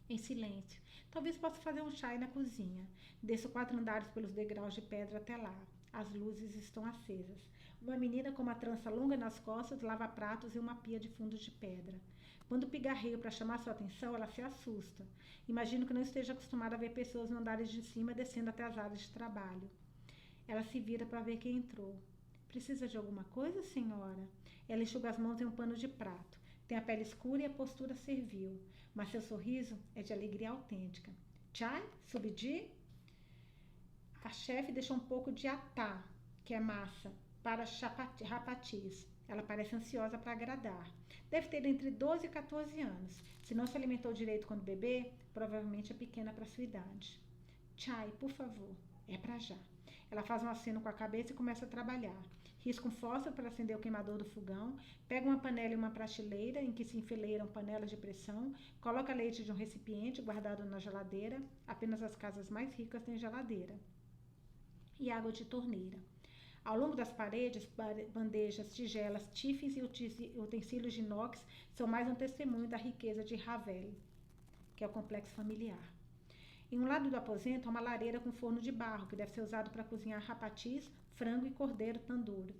Em silêncio. Talvez possa fazer um chá na cozinha. Desço 4 andares pelos degraus de pedra até lá. As luzes estão acesas. Uma menina com uma trança longa nas costas lava pratos em uma pia de fundo de pedra. Quando pigarreio para chamar sua atenção, ela se assusta. Imagino que não esteja acostumada a ver pessoas no andares de cima descendo até as áreas de trabalho. Ela se vira para ver quem entrou. Precisa de alguma coisa, senhora? Ela enxuga as mãos em um pano de prato. Tem a pele escura e a postura servil, mas seu sorriso é de alegria autêntica. Chai? Subidi? A chefe deixou um pouco de atá, que é massa, para rapatis. Ela parece ansiosa para agradar. Deve ter entre 12 e 14 anos. Se não se alimentou direito quando bebê, provavelmente é pequena para sua idade. Chai, por favor. É para já. Ela faz um aceno com a cabeça e começa a trabalhar. Risca um fósforo para acender o queimador do fogão, pega uma panela e uma prateleira em que se enfileiram panelas de pressão, coloca leite de um recipiente guardado na geladeira, apenas as casas mais ricas têm geladeira, e água de torneira. Ao longo das paredes, bandejas, tigelas, tifes e utensílios de inox são mais um testemunho da riqueza de Ravel, que é o complexo familiar. Em um lado do aposento há uma lareira com forno de barro, que deve ser usado para cozinhar rapatis, frango e cordeiro tandoor.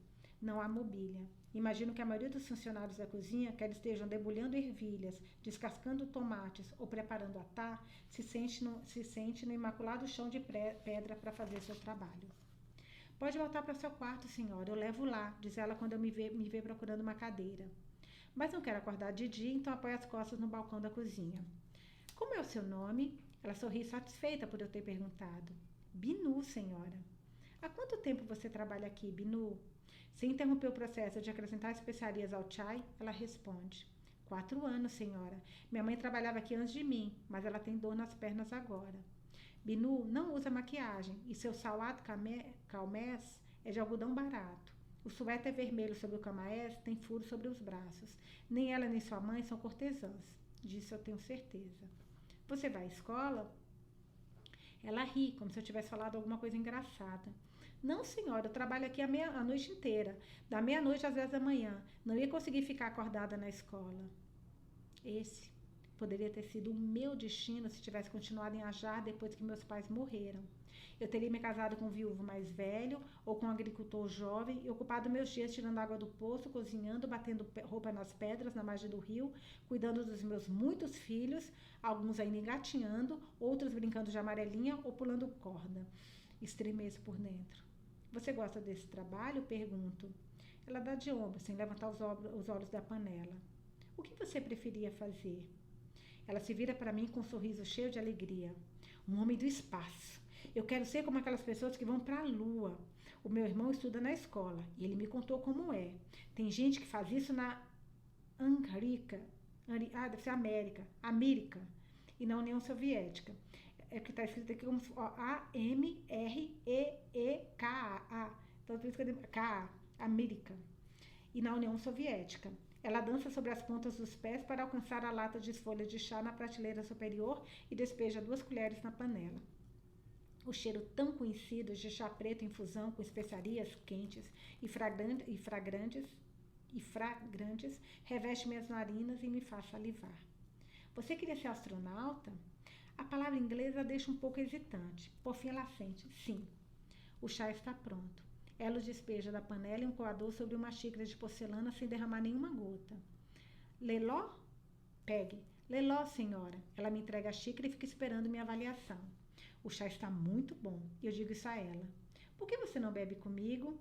Não há mobília. Imagino que a maioria dos funcionários da cozinha, quer estejam debulhando ervilhas, descascando tomates ou preparando atá, se sente no imaculado chão de pedra para fazer seu trabalho. Pode voltar para seu quarto, senhora, eu levo lá, diz ela quando eu me vê procurando uma cadeira. Mas não quero acordar de dia, então apoio as costas no balcão da cozinha. Como é o seu nome? Ela sorri satisfeita por eu ter perguntado. Binu, senhora. Há quanto tempo você trabalha aqui, Binu? Sem interromper o processo de acrescentar especiarias ao chai, ela responde. 4 anos, senhora. Minha mãe trabalhava aqui antes de mim, mas ela tem dor nas pernas agora. Binu não usa maquiagem e seu salado calmés é de algodão barato. O suéter vermelho sobre o camaés tem furos sobre os braços. Nem ela nem sua mãe são cortesãs. Disso eu tenho certeza. Você vai à escola? Ela ri, como se eu tivesse falado alguma coisa engraçada. Não, senhora, eu trabalho aqui a noite inteira. Da meia-noite às 10 da manhã. Não ia conseguir ficar acordada na escola. Esse poderia ter sido o meu destino se tivesse continuado em Ajar depois que meus pais morreram. Eu teria me casado com um viúvo mais velho ou com um agricultor jovem e ocupado meus dias tirando água do poço, cozinhando, batendo roupa nas pedras na margem do rio, cuidando dos meus muitos filhos, alguns ainda engatinhando, outros brincando de amarelinha ou pulando corda. Estremeço por dentro. Você gosta desse trabalho? Pergunto. Ela dá de ombro, sem levantar os olhos da panela. O que você preferia fazer? Ela se vira para mim com um sorriso cheio de alegria. Um homem do espaço. Eu quero ser como aquelas pessoas que vão para a lua. O meu irmão estuda na escola e ele me contou como é. Tem gente que faz isso na deve ser América e na União Soviética. É porque está escrito aqui como Amreeka. Então por isso que eu digo K, América. E na União Soviética. Ela dança sobre as pontas dos pés para alcançar a lata de folhas de chá na prateleira superior e despeja 2 colheres na panela. O cheiro tão conhecido de chá preto em infusão com especiarias quentes e fragrantes reveste minhas narinas e me faz salivar. Você queria ser astronauta? A palavra inglesa deixa um pouco hesitante. Por fim ela sente, sim. O chá está pronto. Ela o despeja da panela e um coador sobre uma xícara de porcelana sem derramar nenhuma gota. Leló? Pegue. Leló, senhora. Ela me entrega a xícara e fica esperando minha avaliação. O chá está muito bom. Eu digo isso a ela. Por que você não bebe comigo?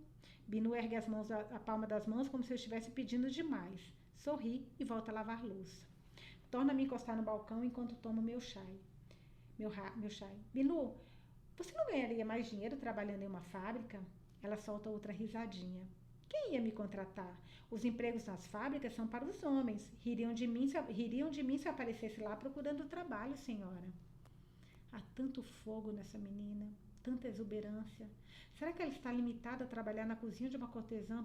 Binu ergue a palma das mãos como se eu estivesse pedindo demais. Sorri e volta a lavar louça. Torna a me encostar no balcão enquanto tomo meu chá. Binu, você não ganharia mais dinheiro trabalhando em uma fábrica? Ela solta outra risadinha. Quem ia me contratar? Os empregos nas fábricas são para os homens. Ririam de mim se eu aparecesse lá procurando trabalho, senhora. Há tanto fogo nessa menina, tanta exuberância. Será que ela está limitada a trabalhar na cozinha de uma cortesã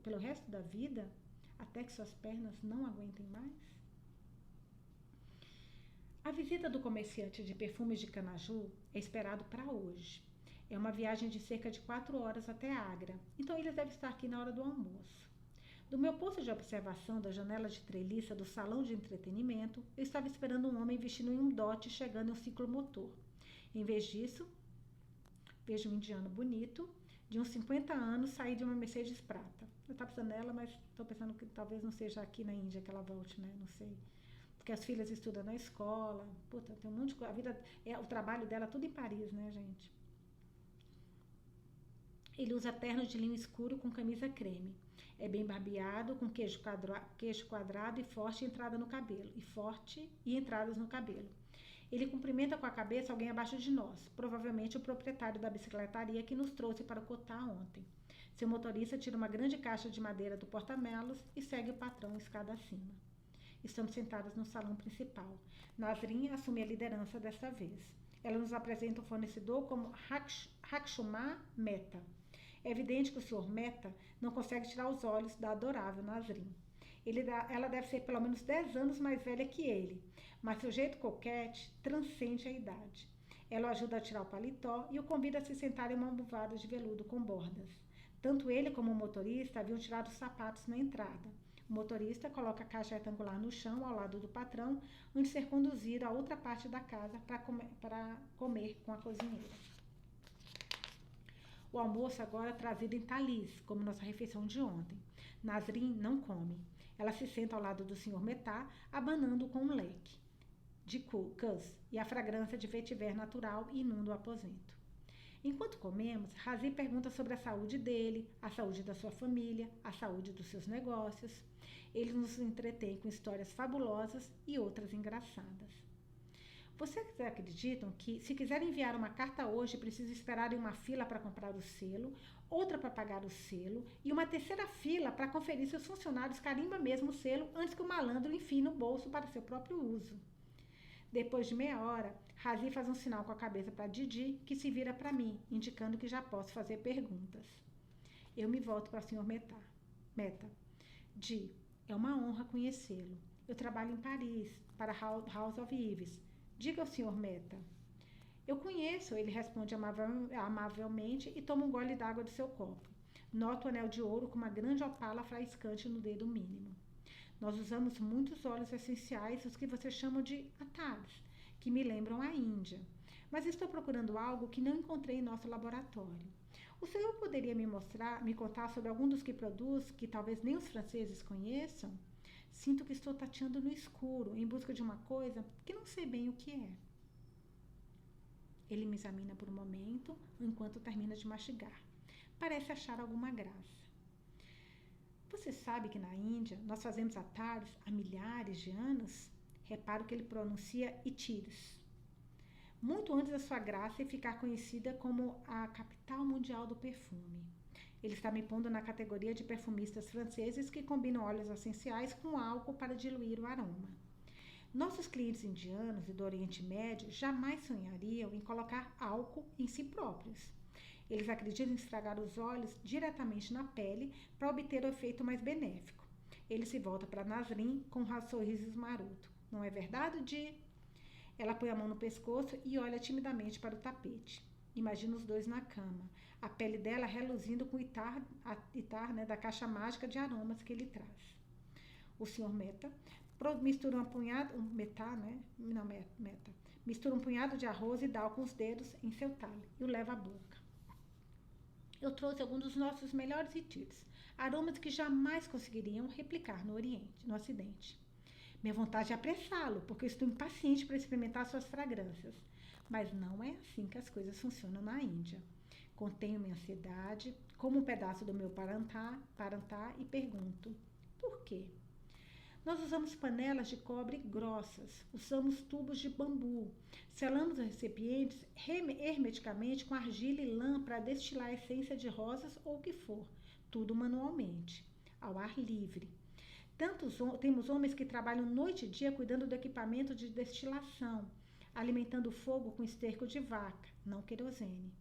pelo resto da vida? Até que suas pernas não aguentem mais? A visita do comerciante de perfumes de Canaju é esperado para hoje. É uma viagem de cerca de 4 horas até Agra, então eles devem estar aqui na hora do almoço. Do meu posto de observação da janela de treliça do salão de entretenimento, eu estava esperando um homem vestido em um dote chegando em um ciclomotor. Em vez disso, vejo um indiano bonito, de uns 50 anos, sair de uma Mercedes prata. Eu estava pensando nela, mas estou pensando que talvez não seja aqui na Índia que ela volte, né? Não sei. Porque as filhas estudam na escola. Puta, tem um monte de coisa. O trabalho dela tudo em Paris, né, gente? Ele usa terno de linho escuro com camisa creme. É bem barbeado, com queixo quadrado e forte entrada no cabelo. E entradas no cabelo. Ele cumprimenta com a cabeça alguém abaixo de nós, provavelmente o proprietário da bicicletaria que nos trouxe para o Cotá ontem. Seu motorista tira uma grande caixa de madeira do porta-malas e segue o patrão escada acima. Estamos sentadas no salão principal. Nasrin assume a liderança desta vez. Ela nos apresenta o fornecedor como Rakshuma Mehta. É evidente que o Sr. Mehta não consegue tirar os olhos da adorável Nasrin. Ela deve ser pelo menos 10 anos mais velha que ele, mas seu jeito coquete transcende a idade. Ela o ajuda a tirar o paletó e o convida a se sentar em uma almofada de veludo com bordas. Tanto ele como o motorista haviam tirado os sapatos na entrada. O motorista coloca a caixa retangular no chão, ao lado do patrão, antes de ser conduzido a outra parte da casa para comer com a cozinheira. O almoço agora é trazido em talis, como nossa refeição de ontem. Nasrin não come. Ela se senta ao lado do Sr. Mehta, abanando com um leque de cus e a fragrância de vetiver natural inunda o aposento. Enquanto comemos, Razi pergunta sobre a saúde dele, a saúde da sua família, a saúde dos seus negócios. Ele nos entretém com histórias fabulosas e outras engraçadas. Vocês acreditam que, se quiserem enviar uma carta hoje, precisa esperar em uma fila para comprar o selo, outra para pagar o selo e uma terceira fila para conferir se os funcionários carimbam mesmo o selo antes que o malandro enfie no bolso para seu próprio uso? Depois de meia hora, Razi faz um sinal com a cabeça para Didi, que se vira para mim, indicando que já posso fazer perguntas. Eu me volto para o Sr. Mehta. Di, é uma honra conhecê-lo. Eu trabalho em Paris, para House of Ives. Diga ao Sr. Mehta. Eu conheço, ele responde amavelmente e toma um gole d'água do seu copo. Noto o anel de ouro com uma grande opala faiscante no dedo mínimo. Nós usamos muitos óleos essenciais, os que vocês chamam de atares, que me lembram a Índia. Mas estou procurando algo que não encontrei em nosso laboratório. O senhor poderia me contar sobre algum dos que produz, que talvez nem os franceses conheçam? Sinto que estou tateando no escuro, em busca de uma coisa que não sei bem o que é. Ele me examina por um momento, enquanto termina de mastigar. Parece achar alguma graça. Você sabe que na Índia nós fazemos atares há milhares de anos? Reparo que ele pronuncia Itiris. Muito antes da sua graça ficar conhecida como a capital mundial do perfume. Ele está me pondo na categoria de perfumistas franceses que combinam óleos essenciais com álcool para diluir o aroma. Nossos clientes indianos e do Oriente Médio jamais sonhariam em colocar álcool em si próprios. Eles acreditam em estragar os óleos diretamente na pele para obter o efeito mais benéfico. Ele se volta para Nasrin com um sorriso maroto. Não é verdade, Di? Ela põe a mão no pescoço e olha timidamente para o tapete. Imagina os dois na cama, a pele dela reluzindo com o itar da caixa mágica de aromas que ele traz. O Sr. Mehta mistura mistura um punhado de arroz e dá com os dedos em seu talhe e o leva à boca. Eu trouxe alguns dos nossos melhores retires, aromas que jamais conseguiriam replicar no Ocidente. Minha vontade é apressá-lo, porque eu estou impaciente para experimentar suas fragrâncias. Mas não é assim que as coisas funcionam na Índia. Contenho minha ansiedade, como um pedaço do meu paranthá e pergunto: por quê? Nós usamos panelas de cobre grossas, usamos tubos de bambu, selamos os recipientes hermeticamente com argila e lã para destilar a essência de rosas ou o que for, tudo manualmente, ao ar livre. Temos homens que trabalham noite e dia cuidando do equipamento de destilação, alimentando o fogo com esterco de vaca, não querosene.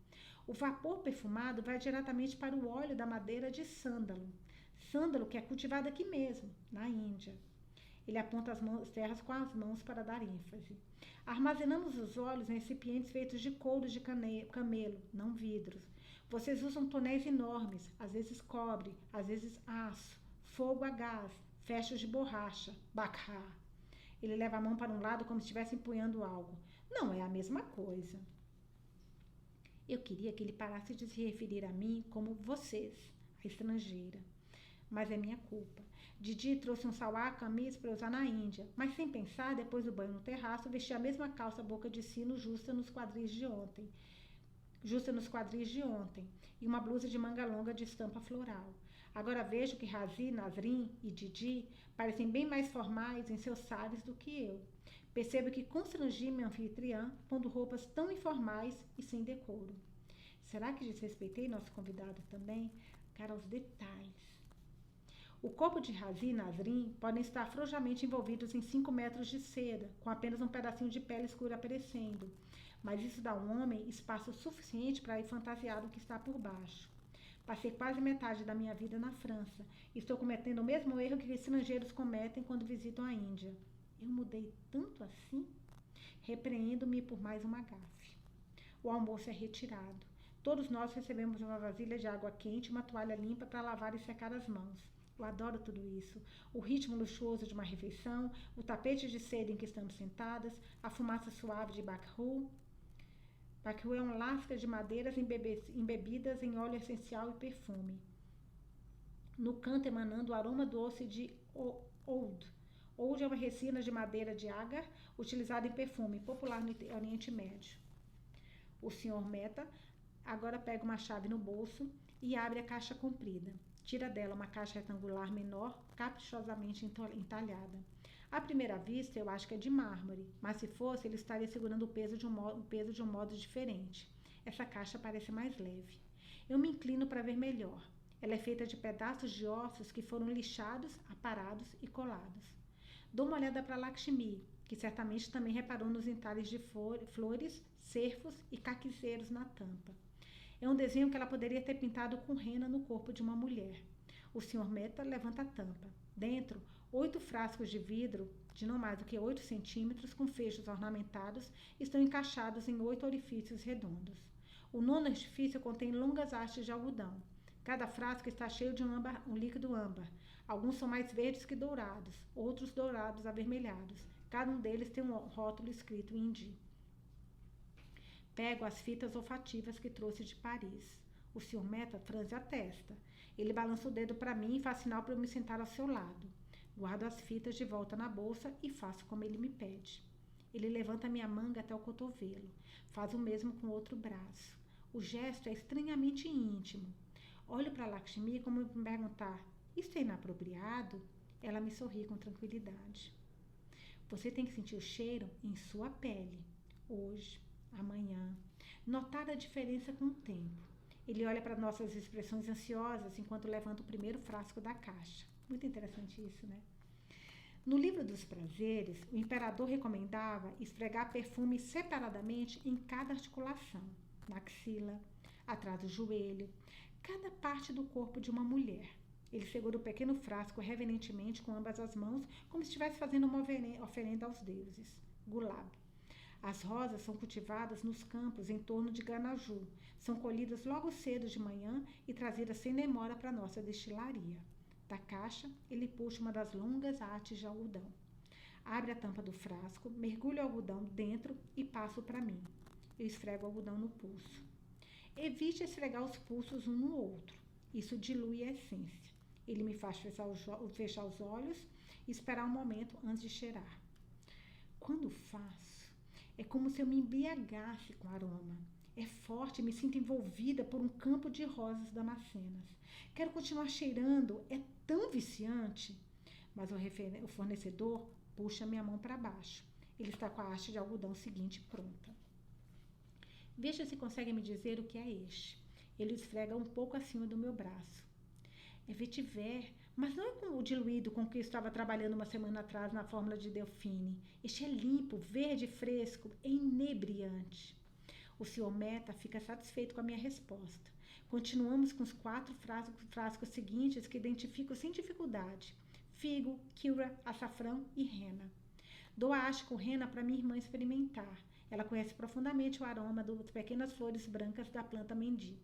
O vapor perfumado vai diretamente para o óleo da madeira de sândalo que é cultivado aqui mesmo, na Índia. Ele aponta as terras com as mãos para dar ênfase. Armazenamos os óleos em recipientes feitos de couro de camelo, não vidros. Vocês usam tonéis enormes, às vezes cobre, às vezes aço, fogo a gás, fechos de borracha, bakha. Ele leva a mão para um lado como se estivesse empunhando algo. Não é a mesma coisa. Eu queria que ele parasse de se referir a mim como vocês, a estrangeira. Mas é minha culpa. Didi trouxe um salwar camis para usar na Índia, mas sem pensar, depois do banho no terraço, vestia a mesma calça boca de sino justa nos quadris de ontem, e uma blusa de manga longa de estampa floral. Agora vejo que Razi, Nasrin e Didi parecem bem mais formais em seus sares do que eu. Percebo que constrangi minha anfitriã pondo roupas tão informais e sem decoro. Será que desrespeitei nosso convidado também? Cara, aos detalhes. O corpo de Razi e Nasrin podem estar frouxamente envolvidos em 5 metros de seda, com apenas um pedacinho de pele escura aparecendo. Mas isso dá ao homem espaço suficiente para ir fantasiar o que está por baixo. Passei quase metade da minha vida na França e estou cometendo o mesmo erro que estrangeiros cometem quando visitam a Índia. Eu mudei tanto assim? Repreendo-me por mais uma gafe. O almoço é retirado. Todos nós recebemos uma vasilha de água quente e uma toalha limpa para lavar e secar as mãos. Eu adoro tudo isso. O ritmo luxuoso de uma refeição, o tapete de seda em que estamos sentadas, a fumaça suave de bakhu. Bakhu é um lasca de madeiras embebidas em óleo essencial e perfume. No canto emanando o aroma doce de oud. Oud é uma resina de madeira de agar utilizada em perfume, popular no Oriente Médio. O Sr. Mehta agora pega uma chave no bolso e abre a caixa comprida. Tira dela uma caixa retangular menor, caprichosamente entalhada. À primeira vista, eu acho que é de mármore, mas se fosse, ele estaria segurando o peso de um modo diferente. Essa caixa parece mais leve. Eu me inclino para ver melhor. Ela é feita de pedaços de ossos que foram lixados, aparados e colados. Dou uma olhada para Lakshmi, que certamente também reparou nos entalhes de flores, cerfos e caquizeiros na tampa. É um desenho que ela poderia ter pintado com rena no corpo de uma mulher. O Sr. Mehta levanta a tampa. Dentro, 8 frascos de vidro, de não mais do que 8 centímetros, com fechos ornamentados, estão encaixados em 8 orifícios redondos. O 9º orifício contém longas hastes de algodão. Cada frasco está cheio de um líquido âmbar. Alguns são mais verdes que dourados, outros dourados avermelhados. Cada um deles tem um rótulo escrito em hindi. Pego as fitas olfativas que trouxe de Paris. O Sr. Mehta franze a testa. Ele balança o dedo para mim e faz sinal para eu me sentar ao seu lado. Guardo as fitas de volta na bolsa e faço como ele me pede. Ele levanta minha manga até o cotovelo. Faz o mesmo com o outro braço. O gesto é estranhamente íntimo. Olho para Lakshmi como me perguntar: isso é inapropriado? Ela me sorri com tranquilidade. Você tem que sentir o cheiro em sua pele. Hoje, amanhã. Notar a diferença com o tempo. Ele olha para nossas expressões ansiosas enquanto levanta o primeiro frasco da caixa. Muito interessante isso, né? No livro dos prazeres, o imperador recomendava esfregar perfume separadamente em cada articulação, na axila, atrás do joelho, cada parte do corpo de uma mulher. Ele segura o pequeno frasco reverentemente com ambas as mãos, como se estivesse fazendo uma oferenda aos deuses. Gulab. As rosas são cultivadas nos campos em torno de Ganaju. São colhidas logo cedo de manhã e trazidas sem demora para a nossa destilaria. Da caixa, ele puxa uma das longas hastes de algodão. Abre a tampa do frasco, mergulha o algodão dentro e passa para mim. Eu esfrego o algodão no pulso. Evite esfregar os pulsos um no outro. Isso dilui a essência. Ele me faz fechar os olhos e esperar um momento antes de cheirar. Quando faço, é como se eu me embriagasse com o aroma. É forte, me sinto envolvida por um campo de rosas damascenas. Quero continuar cheirando, é tão viciante. Mas o fornecedor puxa minha mão para baixo. Ele está com a haste de algodão seguinte pronta. Veja se consegue me dizer o que é este. Ele esfrega um pouco acima do meu braço. É vetiver, mas não é com o diluído com que eu estava trabalhando uma semana atrás na fórmula de Delphine. Este é limpo, verde fresco, é inebriante. O Sr. Mehta fica satisfeito com a minha resposta. Continuamos com os 4 frascos seguintes que identifico sem dificuldade. Figo, Kyra, açafrão e rena. Dou a haste com rena para minha irmã experimentar. Ela conhece profundamente o aroma das pequenas flores brancas da planta mendi.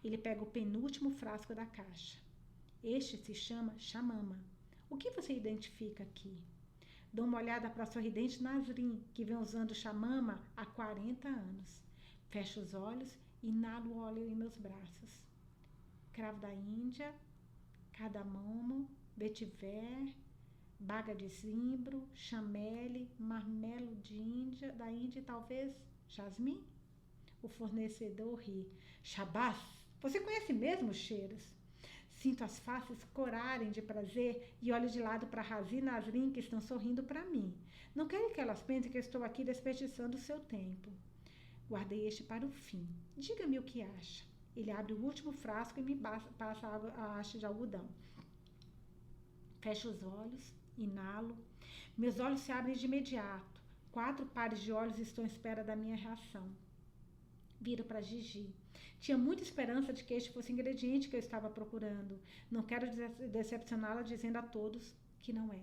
Ele pega o penúltimo frasco da caixa. Este se chama chamama. O que você identifica aqui? Dou uma olhada para a sorridente Nasrin, que vem usando chamama há 40 anos. Fecho os olhos e inalo o óleo em meus braços. Cravo da Índia, cardamomo, vetiver, baga de zimbro, chamele, marmelo da Índia e talvez jasmim? O fornecedor ri. Shabás, você conhece mesmo os cheiros? Sinto as faces corarem de prazer e olho de lado para Razi e Nasrin, que estão sorrindo para mim. Não quero que elas pensem que eu estou aqui desperdiçando o seu tempo. Guardei este para o fim. Diga-me o que acha. Ele abre o último frasco e me passa a haste de algodão. Fecho os olhos, inalo. Meus olhos se abrem de imediato. 4 pares de olhos estão à espera da minha reação. Viro para Gigi. Tinha muita esperança de que este fosse o ingrediente que eu estava procurando. Não quero decepcioná-la dizendo a todos que não é.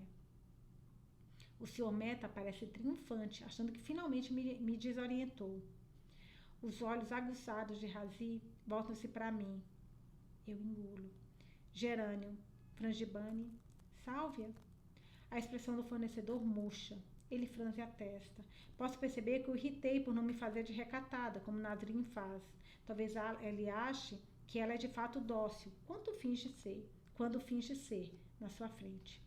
O Sr. Mehta parece triunfante, achando que finalmente me desorientou. Os olhos aguçados de Razi voltam-se para mim. Eu engulo. Gerânio, frangipane, sálvia. A expressão do fornecedor murcha. Ele franze a testa. Posso perceber que o irritei por não me fazer de recatada, como Nasrin faz. Talvez ele ache que ela é de fato dócil, quando finge ser, na sua frente.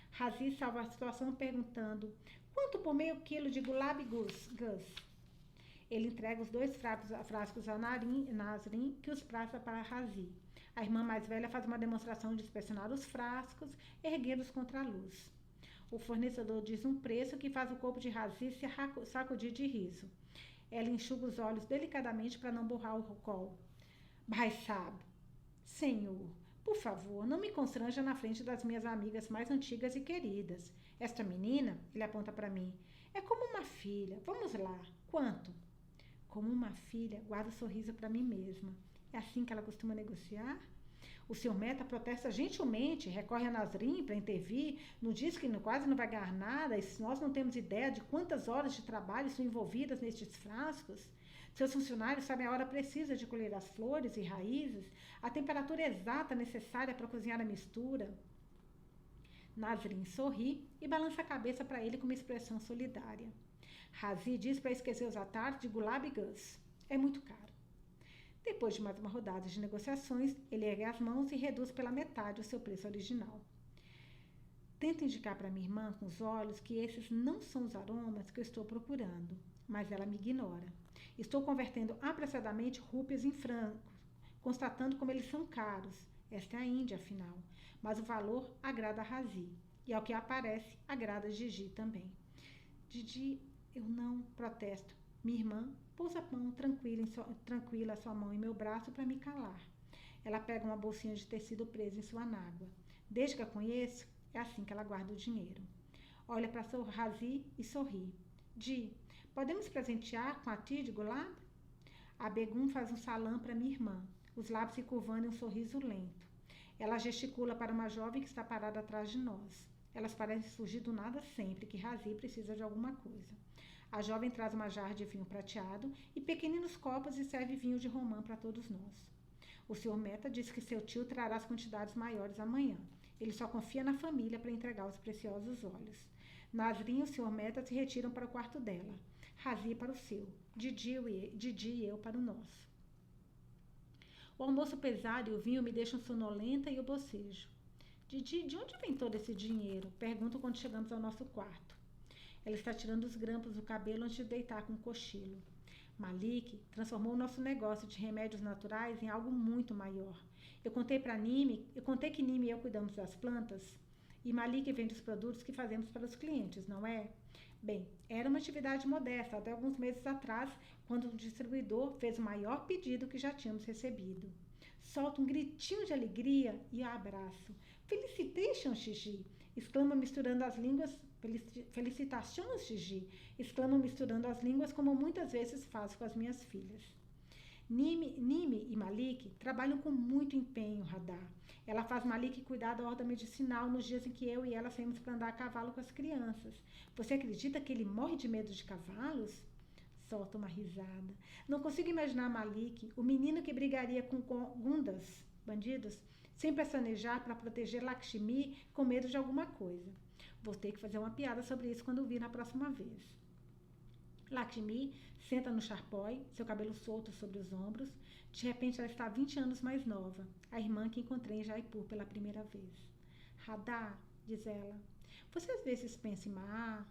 Razi salva a situação perguntando: quanto por meio quilo de gulab gus? Ele entrega os 2 frascos a Nasrin, que os passa para Razi. A irmã mais velha faz uma demonstração de inspecionar os frascos, erguendo-os contra a luz. O fornecedor diz um preço que faz o corpo de Razi se sacudir de riso. Ela enxuga os olhos delicadamente para não borrar o colo. Bhai Sahib, senhor, por favor, não me constranja na frente das minhas amigas mais antigas e queridas. Esta menina, ele aponta para mim, é como uma filha. Vamos lá, quanto? Como uma filha, guardo o sorriso para mim mesma. É assim que ela costuma negociar? O Sr. Mehta protesta gentilmente, recorre a Nasrin para intervir, nos diz que quase não vai ganhar nada, e nós não temos ideia de quantas horas de trabalho são envolvidas nestes frascos. Seus funcionários sabem a hora precisa de colher as flores e raízes, a temperatura exata necessária para cozinhar a mistura. Nasrin sorri e balança a cabeça para ele com uma expressão solidária. Razi diz para esquecer os atalhos de Gulab Gus. É muito caro. Depois de mais uma rodada de negociações, ele ergue as mãos e reduz pela metade o seu preço original. Tento indicar para minha irmã com os olhos que esses não são os aromas que eu estou procurando, mas ela me ignora. Estou convertendo apressadamente rúpias em francos, constatando como eles são caros. Esta é a Índia, afinal. Mas o valor agrada a Razi. E ao que aparece, agrada a Gigi também. Gigi, eu não protesto. Minha irmã pousa a mão tranquila sua mão em meu braço para me calar. Ela pega uma bolsinha de tecido presa em sua nágua. Desde que a conheço, é assim que ela guarda o dinheiro. Olha para Razi e sorri. Di, podemos presentear com a tia de Gulab? A Begum faz um salão para minha irmã, os lábios se curvando em um sorriso lento. Ela gesticula para uma jovem que está parada atrás de nós. Elas parecem surgir do nada sempre que Razi precisa de alguma coisa. A jovem traz uma jarra de vinho prateado e pequeninos copos e serve vinho de romã para todos nós. O Sr. Mehta diz que seu tio trará as quantidades maiores amanhã. Ele só confia na família para entregar os preciosos óleos. Nasrin e o Sr. Mehta se retiram para o quarto dela. Razi para o seu. Didi e eu para o nosso. O almoço pesado e o vinho me deixam sonolenta e eu bocejo. Didi, de onde vem todo esse dinheiro? Pergunto quando chegamos ao nosso quarto. Ela está tirando os grampos do cabelo antes de deitar com um cochilo. Malik transformou o nosso negócio de remédios naturais em algo muito maior. Eu contei que Nimi e eu cuidamos das plantas e Malik vende os produtos que fazemos para os clientes, não é? Bem, era uma atividade modesta até alguns meses atrás, quando o distribuidor fez o maior pedido que já tínhamos recebido. Solto um gritinho de alegria e a abraço. Felicitation, Gigi! Exclama misturando as línguas. Felicitações, Gigi! Exclama misturando as línguas como muitas vezes faço com as minhas filhas. Nimi e Malik trabalham com muito empenho, Radar. Ela faz Malik cuidar da horta medicinal nos dias em que eu e ela saímos para andar a cavalo com as crianças. Você acredita que ele morre de medo de cavalos? Solta uma risada. Não consigo imaginar Malik, o menino que brigaria com gundas, bandidos, sem pestanejar para proteger Lakshmi com medo de alguma coisa. Vou ter que fazer uma piada sobre isso quando vir na próxima vez. Lakshmi senta no charpói, seu cabelo solto sobre os ombros. De repente ela está 20 anos mais nova, a irmã que encontrei em Jaipur pela primeira vez. Radha, diz ela, você às vezes pensa em Maa?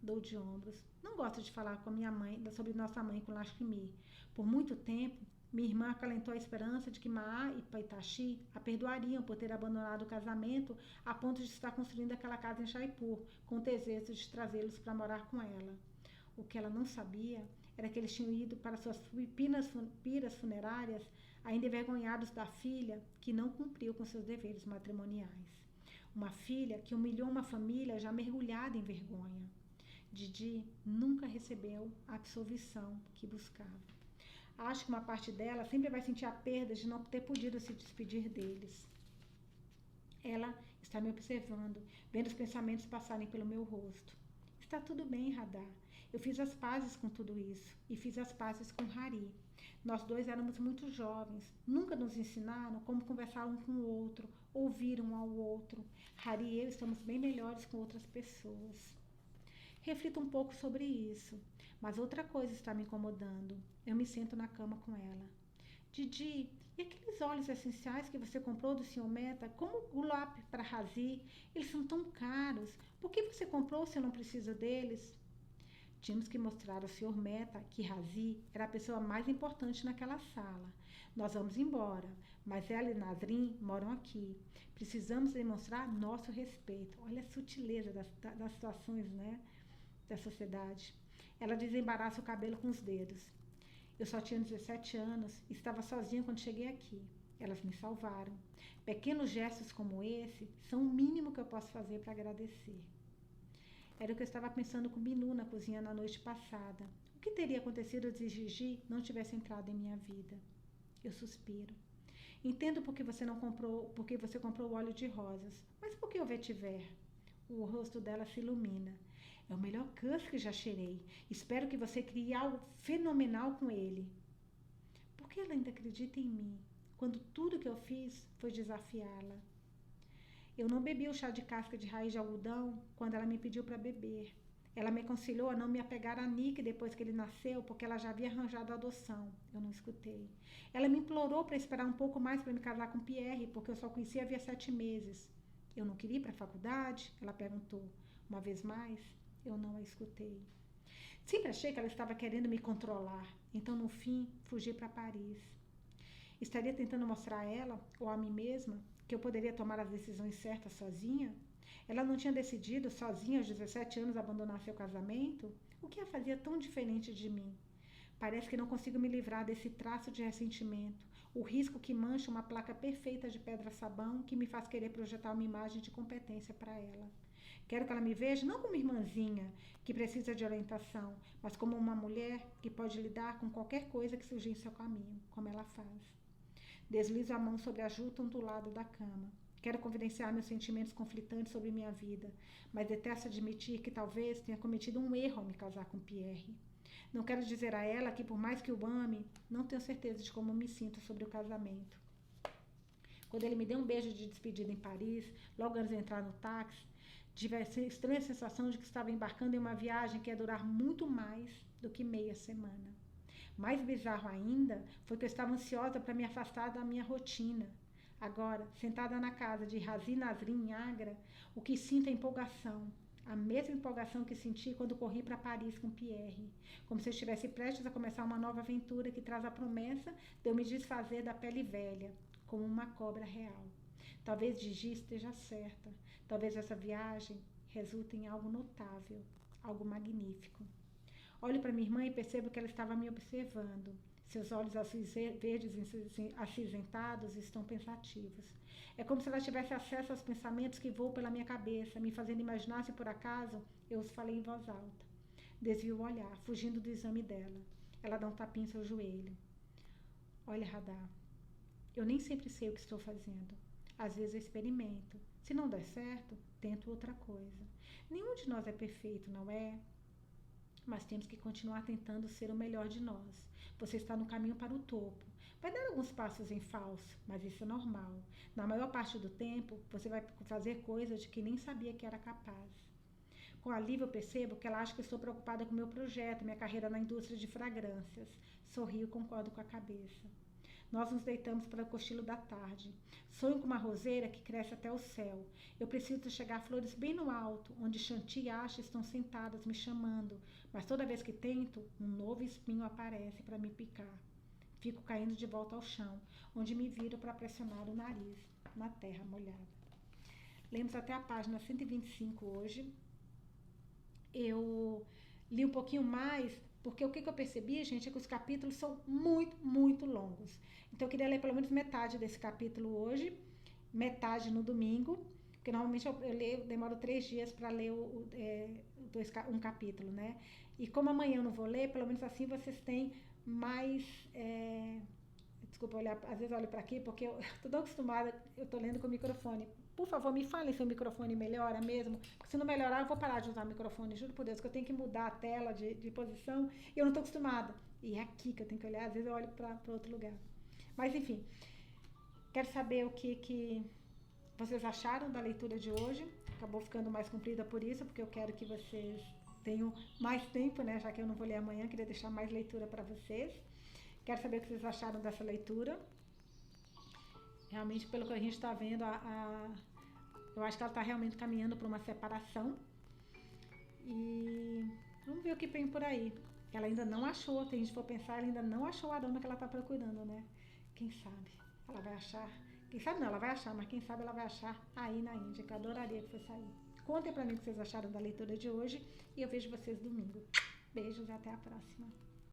Dou de ombros. Não gosto de falar com minha mãe sobre nossa mãe com Lakshmi. Por muito tempo, minha irmã acalentou a esperança de que Maa e Paitashi a perdoariam por ter abandonado o casamento a ponto de estar construindo aquela casa em Jaipur, com o desejo de trazê-los para morar com ela. O que ela não sabia era que eles tinham ido para suas piras funerárias, ainda envergonhados da filha que não cumpriu com seus deveres matrimoniais. Uma filha que humilhou uma família já mergulhada em vergonha. Didi nunca recebeu a absolvição que buscava. Acho que uma parte dela sempre vai sentir a perda de não ter podido se despedir deles. Ela está me observando, vendo os pensamentos passarem pelo meu rosto. Está tudo bem, Radha. Eu fiz as pazes com tudo isso e fiz as pazes com Hari. Nós dois éramos muito jovens, nunca nos ensinaram como conversar um com o outro, ouvir um ao outro. Hari e eu estamos bem melhores com outras pessoas. Reflito um pouco sobre isso, mas outra coisa está me incomodando. Eu me sento na cama com ela. Didi, e aqueles óleos essenciais que você comprou do Sr. Mehta, como o Gulab para Razi, eles são tão caros. Por que você comprou se eu não preciso deles? Tínhamos que mostrar ao Sr. Mehta que Razi era a pessoa mais importante naquela sala. Nós vamos embora, mas ela e Nasrin moram aqui. Precisamos demonstrar nosso respeito. Olha a sutileza das situações, né? Da sociedade. Ela desembaraça o cabelo com os dedos. Eu só tinha 17 anos e estava sozinha quando cheguei aqui. Elas me salvaram. Pequenos gestos como esse são o mínimo que eu posso fazer para agradecer. Era o que eu estava pensando com Binu na cozinha na noite passada. O que teria acontecido se Gigi não tivesse entrado em minha vida? Eu suspiro. Entendo porque você comprou o óleo de rosas, mas por que o vetiver? O rosto dela se ilumina. É o melhor Kush que já cheirei. Espero que você crie algo fenomenal com ele. Por que ela ainda acredita em mim, quando tudo que eu fiz foi desafiá-la? Eu não bebi o chá de casca de raiz de algodão quando ela me pediu para beber. Ela me aconselhou a não me apegar a Nick depois que ele nasceu, porque ela já havia arranjado a adoção. Eu não escutei. Ela me implorou para esperar um pouco mais para me casar com Pierre, porque eu só conhecia havia 7 meses. Eu não queria ir para a faculdade? Ela perguntou. Uma vez mais, eu não a escutei. Sempre achei que ela estava querendo me controlar. Então, no fim, fugi para Paris. Estaria tentando mostrar a ela, ou a mim mesma, que eu poderia tomar as decisões certas sozinha? Ela não tinha decidido, sozinha, aos 17 anos, abandonar seu casamento? O que a fazia tão diferente de mim? Parece que não consigo me livrar desse traço de ressentimento, o risco que mancha uma placa perfeita de pedra-sabão que me faz querer projetar uma imagem de competência para ela. Quero que ela me veja não como irmãzinha, que precisa de orientação, mas como uma mulher que pode lidar com qualquer coisa que surgir em seu caminho, como ela faz. Deslizo a mão sobre a juta ondulada da cama. Quero confidenciar meus sentimentos conflitantes sobre minha vida, mas detesto admitir que talvez tenha cometido um erro ao me casar com Pierre. Não quero dizer a ela que, por mais que o ame, não tenho certeza de como me sinto sobre o casamento. Quando ele me deu um beijo de despedida em Paris, logo antes de entrar no táxi, tive a estranha sensação de que estava embarcando em uma viagem que ia durar muito mais do que meia semana. Mais bizarro ainda foi que eu estava ansiosa para me afastar da minha rotina. Agora, sentada na casa de Razi Nasrin em Agra, o que sinto é empolgação. A mesma empolgação que senti quando corri para Paris com Pierre. Como se eu estivesse prestes a começar uma nova aventura que traz a promessa de eu me desfazer da pele velha, como uma cobra real. Talvez Gigi esteja certa. Talvez essa viagem resulte em algo notável, algo magnífico. Olho para minha irmã e percebo que ela estava me observando. Seus olhos azuis verdes acinzentados estão pensativos. É como se ela tivesse acesso aos pensamentos que voam pela minha cabeça, me fazendo imaginar se por acaso eu os falei em voz alta. Desvio o olhar, fugindo do exame dela. Ela dá um tapinha em seu joelho. Olha, Radar, eu nem sempre sei o que estou fazendo. Às vezes eu experimento. Se não der certo, tento outra coisa. Nenhum de nós é perfeito, não é? Mas temos que continuar tentando ser o melhor de nós. Você está no caminho para o topo. Vai dar alguns passos em falso, mas isso é normal. Na maior parte do tempo, você vai fazer coisas de que nem sabia que era capaz. Com alívio eu percebo que ela acha que estou preocupada com o meu projeto, minha carreira na indústria de fragrâncias. Sorrio e concordo com a cabeça. Nós nos deitamos para o cochilo da tarde. Sonho com uma roseira que cresce até o céu. Eu preciso chegar a flores bem no alto, onde Shanti e Asha estão sentadas me chamando, mas toda vez que tento, um novo espinho aparece para me picar. Fico caindo de volta ao chão, onde me viro para pressionar o nariz na terra molhada. Lemos até a página 125 hoje. Eu li um pouquinho mais, porque o que eu percebi, gente, é que os capítulos são muito, muito longos. Então eu queria ler pelo menos metade desse capítulo hoje, metade no domingo, porque normalmente eu demoro 3 dias para ler um capítulo, né? E como amanhã eu não vou ler, pelo menos assim vocês têm mais... Desculpa, às vezes eu olho para aqui, porque eu estou tão acostumada, eu estou lendo com o microfone. Por favor, me falem se o microfone melhora mesmo, porque se não melhorar, eu vou parar de usar o microfone, juro por Deus, que eu tenho que mudar a tela de posição e eu não estou acostumada. E é aqui que eu tenho que olhar, às vezes eu olho para outro lugar. Mas, enfim, quero saber o que vocês acharam da leitura de hoje. Acabou ficando mais comprida por isso, porque eu quero que vocês tenham mais tempo, né? Já que eu não vou ler amanhã, queria deixar mais leitura para vocês. Quero saber o que vocês acharam dessa leitura. Realmente, pelo que a gente está vendo, eu acho que ela está realmente caminhando para uma separação. E vamos ver o que vem por aí. Ela ainda não achou, se a gente for pensar, ela ainda não achou a dona que ela está procurando, né? Quem sabe ela vai achar. Quem sabe não, ela vai achar, mas quem sabe ela vai achar aí na Índia, que eu adoraria que fosse aí. Contem para mim o que vocês acharam da leitura de hoje e eu vejo vocês domingo. Beijos e até a próxima.